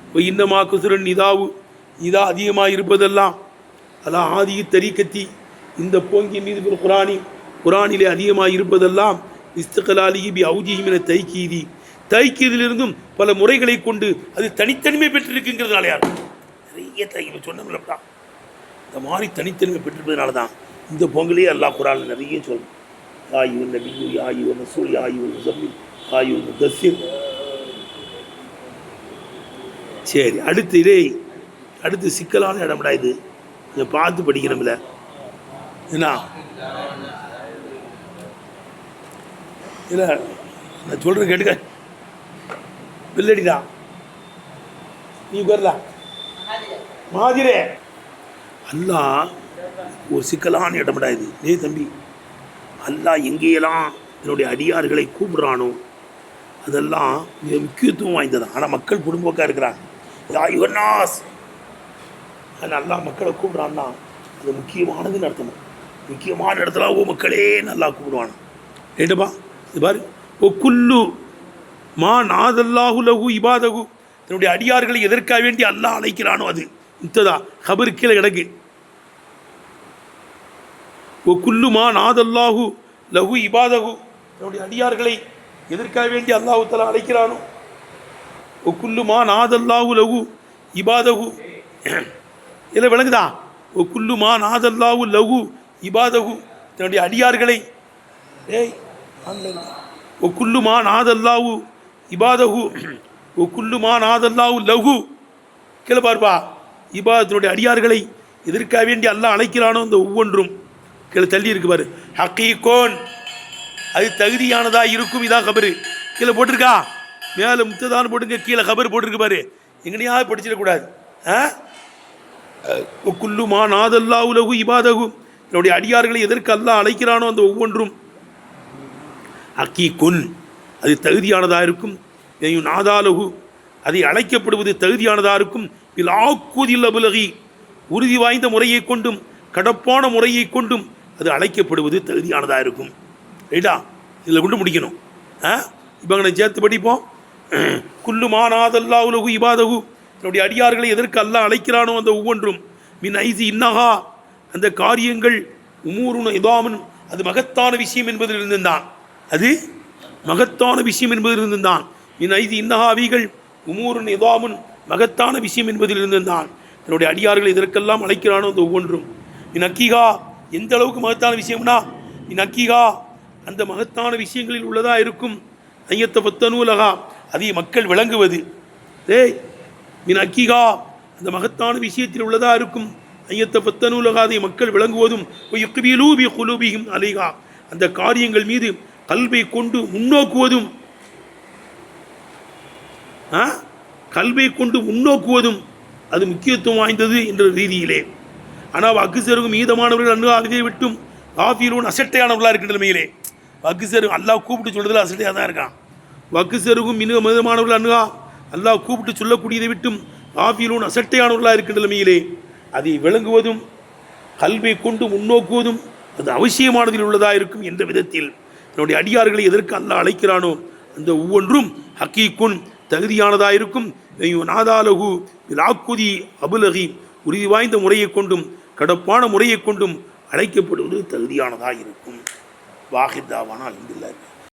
S2: இப்போ இன்னமா குசுரன் நிதாவு, இதா அதிகமாக இருப்பதெல்லாம் அதான் ஆதி தரீக்கத்தி, இந்த போங்கின் மீது குரானிலே அதிகமாக இருப்பதெல்லாம் இஸ்திகலாலிஹி பி அவுஜிஹி மின தைக்கீதிலிருந்தும் பல முறைகளை கொண்டு அது தனித்தன்மை பெற்றிருக்குங்கிறதுனால யார் நிறைய சொன்னோம்லப்பா. இந்த மாதிரி தனித்தன்மை பெற்றிருப்பதனால தான் இந்த பொங்கலே அல்லாஹ் குர்ஆனில் நிறைய சொல்லணும். ஆயுவன் நபியு, ஆயுவன் ரசூல், ஆயுவன் முஸம்மில், ஆயுவன் முதஸ்ஸிர். சரி, அடுத்து சிக்கலான இடம்டா இது, இதை பார்த்து படிக்கணும்ல. என்ன இல்லை நான் சொல்கிறேன் கேட்டுக்க, பில்லடிடா நீ வரலாம் மாதிரே. அல்லாஹ் ஒரு சிக்கலான இடம்டா இது. தம்பி, அல்லாஹ் எங்கேயெல்லாம் என்னுடைய அடியார்களை கூப்பிடுறானோ அதெல்லாம் மிக முக்கியத்துவம் வாய்ந்ததான். ஆனால் மக்கள் குடும்பக்காக இருக்கிறாங்க. யா யுவன்னாஸ், அல்லாஹ் மக்களை கூப்பிட்றான்னா அது முக்கியமானதுன்னு அர்த்தம். முக்கியமான இடத்துல ஓ மக்களே நல்லா கூப்பிடுவானா. ஏண்டப்பா இது பாரு, ஓ குல்லு மா நாதல்லாஹு லஹு இபாதகு, தன்னுடைய அடியார்களை எதற்காக வேண்டி அல்லாஹ் அழைக்கிறானோ அது முத்ததா கபரு கீழே கிடக்கு. ஓ குல்லு மா நாதல்லாஹு லஹு இபாதகு, தன்னுடைய அடியார்களை எதற்காக வேண்டி அல்லாஹு தஆலா அழைக்கிறானோ. ஓ குல்லு மா நாதல்லாஹு லஹு இபாதகு, இதில் விளங்குதா? ஓ குல்லு மா நாதல்லாஹு லஹு இபாதகு, தன்னுடைய அடியார்களை ஓ குல்லு மா நாதல்லாஹு இபாதகு, ஓ குல்லு மா நாதல்லாஹு லஹு, கீழே பார்ப்பா, இபாதத்தினுடைய அடியார்களை எதற்காக வேண்டி அல்லாஹ் அழைக்கிறானோ இந்த ஒவ்வொன்றும் கீழே தள்ளி இருக்கு பாரு. ஹக்கீகோன், அது தகுதியானதா இருக்கும். இதான் கபரு. கீழே போட்டிருக்கா, மேலே முத்ததான் போட்டுங்க, கீழே கபர் போட்டிருக்கு பாரு. எங்கனையாவது படிச்சிடக்கூடாது. குல்லு மா நாதல்லாஹு லஹு இபாதகு, என்னுடைய அடியார்களை எதற்கு அல்லாஹ் அழைக்கிறானோ அந்த ஒவ்வொன்றும் ஹக்கீகுன், அது தகுதியானதாக இருக்கும். நாதாலகு, அதை அழைக்கப்படுவது தகுதியானதாக இருக்கும். ஆக்குதில் அபுலகி, உறுதி வாய்ந்த முறையை கொண்டும் கடப்பான முறையை கொண்டும் அது அழைக்கப்படுவது தகுதியானதாக இருக்கும். ரைட்டா, இதில் கொண்டு முடிக்கணும். இப்போ அங்கே சேர்த்து படிப்போம். குல்லு மா நாதல்லாஹு லஹு இபாதகு, என்னுடைய அடியார்களை எதற்கு அல்லாஹ் அழைக்கிறானோ அந்த ஒவ்வொன்றும் மின் ஐசி இன்னஹா, அந்த காரியங்கள் உமூருன் இதாமன், அது மகத்தான விஷயம் என்பதிலிருந்து தான், அது மகத்தான விஷயம் என்பதிலிருந்து தான். மின் ஐசி இன்னஹா, அவிகள் உமூருன் இதாமன், மகத்தான விஷயம் என்பதிலிருந்து தான் என்னுடைய அடியார்களை எதற்கெல்லாம் அழைக்கிறானோ அந்த ஒவ்வொன்றும். மின் அக்கீகா, எந்த அளவுக்கு மகத்தான விஷயம்னா, மின் அக்கீகா, அந்த மகத்தான விஷயங்களில் உள்ளதா இருக்கும். ஐயத்த பத்தனூலகா, அதை மக்கள் விளங்குவது. மின் அக்கீகா, அந்த மகத்தான விஷயத்தில் உள்ளதா இருக்கும். ஐயத்த பத்தனூலகா, அதை மக்கள் விளங்குவதும். குலூபியும் அலைகா, அந்த காரியங்கள் மீது கல்வை கொண்டு முன்னோக்குவதும். கல்வை கொண்டு முன்னோக்குவதும் அது முக்கியத்துவம் வாய்ந்தது என்ற ரீதியிலே. ஆனால் வக்குசருகும் மீதமானவர்கள் அண்ணா அதை விட்டும் காஃபிலூன் அசட்டையானவர்களாக இருக்கின்ற நிலைமையிலே. வக்குசரு அல்லாஹ் கூப்பிட்டு சொல்றதுல அசட்டையாக தான் இருக்கான். வக்குசருகும் மீதமானவர்கள் அண்ணா அல்லாஹ் கூப்பிட்டு சொல்லக்கூடியதை விட்டும் காஃபிலூன் அசட்டையானவர்களாக இருக்கின்ற நிலைமையிலே அதை விளங்குவதும் கல்வை கொண்டு முன்னோக்குவதும் அது அவசியமானதில் உள்ளதாக இருக்கும் என்ற விதத்தில் என்னுடைய அடியார்களை எதற்கு அல்லாஹ் அழைக்கிறானோ அந்த ஒவ்வொன்றும் ஹக்கீக்குன், தகுதியானதாக இருக்கும். நாதாலகு லாக்குதி அபுலகி, உறுதி வாய்ந்த முறையை கொண்டும் கடப்பான முறையை கொண்டும் அழைக்கப்படுவது தகுதியானதாக இருக்கும். வாஹித்தாவானா அல்ஹம்துலில்லாஹ்.